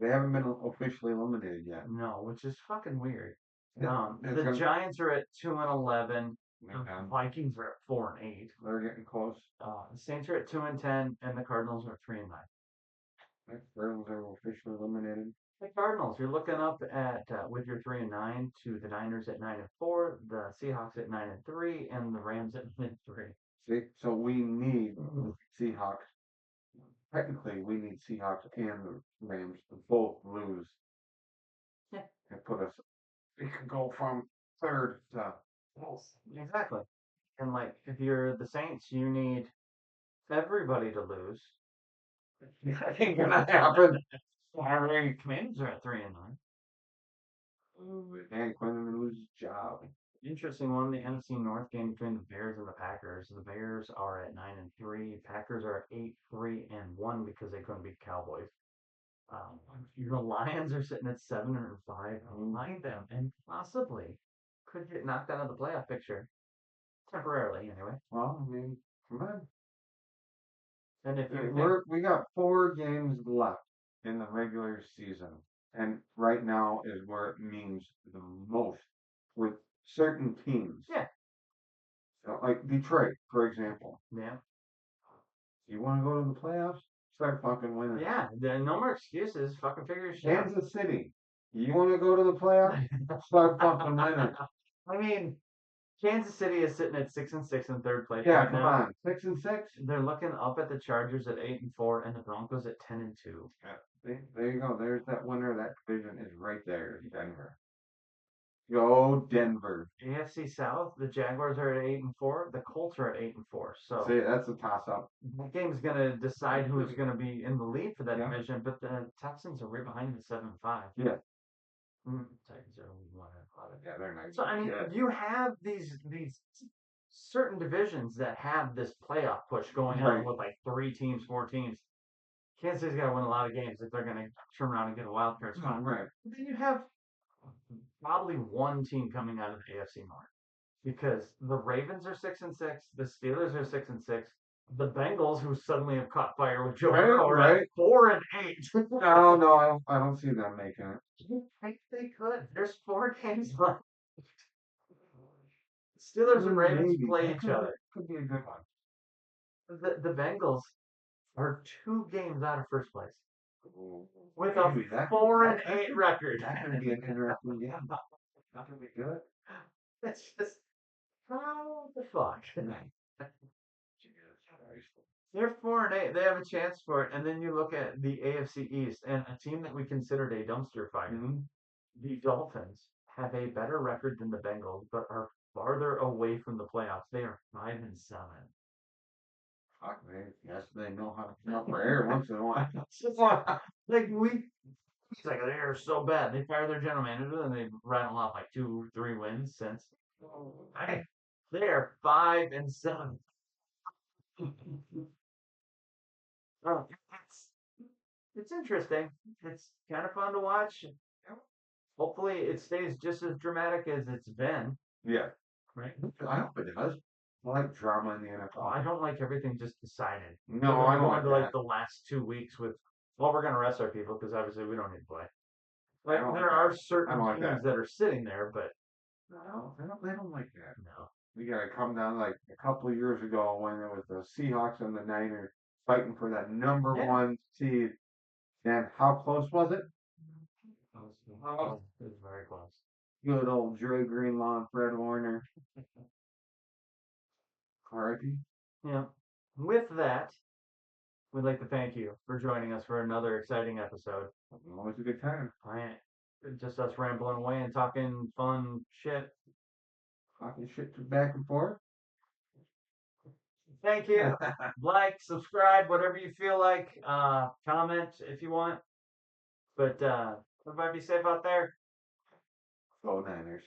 They haven't been officially eliminated yet. No, which is fucking weird. It's The gonna- Giants are at 2-11. The Okay. Vikings are at 4-8. They're getting close. The Saints are at 2-10, and the Cardinals are at 3-9. The Cardinals are officially eliminated. The Cardinals, you're looking up at with your 3-9 to the Niners at 9-4, the Seahawks at 9-3, and the Rams at 9-3. See, so we need Seahawks. Technically, we need Seahawks and the Rams to both lose. Yeah. And put us. We could go from third to. Exactly. And like, if you're the Saints, you need everybody to lose. That ain't gonna happen. Sorry, Commanders are at 3-9. Dan Quinn lose his job. Interesting one, the NFC North game between the Bears and the Packers. The Bears are at 9-3. Packers are at 8-3-1 because they couldn't beat Cowboys. The Lions are sitting at 7-5 behind them, and possibly could get knocked out of the playoff picture temporarily, anyway. Well, I mean, come on. And if you We got 4 games left in the regular season, and right now is where it means the most with certain teams. Yeah. So, like Detroit, for example. yeah, You want to go to the playoffs? Start fucking winning. yeah, no more excuses. Fucking figure your shit out. Kansas City. You want to go to the playoffs? Start fucking winning. I mean, Kansas City is sitting at 6-6 in third place Yeah, right come now. on. 6-6. They're looking up at the Chargers at 8-4 and the Broncos at 10-2. There you go. There's that winner of that division is right there, Denver. Go Denver. AFC South, the Jaguars are at 8-4. The Colts are at 8-4. So See, that's a toss up. that game's gonna decide who's gonna be in the lead for that Yeah. division. But the Texans are right behind at 7-5. Yeah. Titans are 1-5. Yeah, they're nice. So I mean, Yeah. you have these certain divisions that have this playoff push going on Right. with like 3 teams, 4 teams. Kansas City's got to win a lot of games if they're going to turn around and get a wild card spot. Right. But then you have probably one team coming out of the AFC North because the Ravens are 6-6, the Steelers are 6-6, the Bengals, who suddenly have caught fire with Joe Right, Burrow, are right. at 4-8. No, I don't see them making it. I think they could. There's 4 games left. Steelers and Ravens Maybe. play That each other. Could be a good one. The Bengals are 2 games out of first place with a Maybe. That- 4-8 record. That could be an interesting game. That could be good. It's just how the fuck. They're 4-8. They have a chance for it, and then you look at the AFC East and a team that we considered a dumpster fire. Mhm. The Dolphins have a better record than the Bengals, but are farther away from the playoffs. They are 5-7. Fuck, man. Yes, they know how to come up for air once in a while. It's just like it's like they are so bad. They fire their general manager and they rattle off like 2-3 wins since. They are 5-7. Oh, it's interesting. It's kind of fun to watch. Hopefully, it stays just as dramatic as it's been. Yeah. Right. I hope it does. I like drama in the NFL. I don't like everything just decided. No, We're I don't going like to like that. the last 2 weeks with. Well, we're gonna rest our people because obviously we don't need to play. Like don't there like are that. certain I don't like teams that. that are sitting there, but I don't like that. no. We gotta come down like a couple of years ago when there was the Seahawks and the Niners fighting for that number Yeah. 1 seed. And how close was it? Oh, it was very close. Good old Dre Greenlaw and Fred Warner. R.I.P. Yeah. With that, we'd like to thank you for joining us for another exciting episode. Always a good time. Just us rambling away and talking fun shit. Talking shit back and forth. Thank you. Like, subscribe, whatever you feel like. Comment if you want. But everybody be safe out there. Go Niners.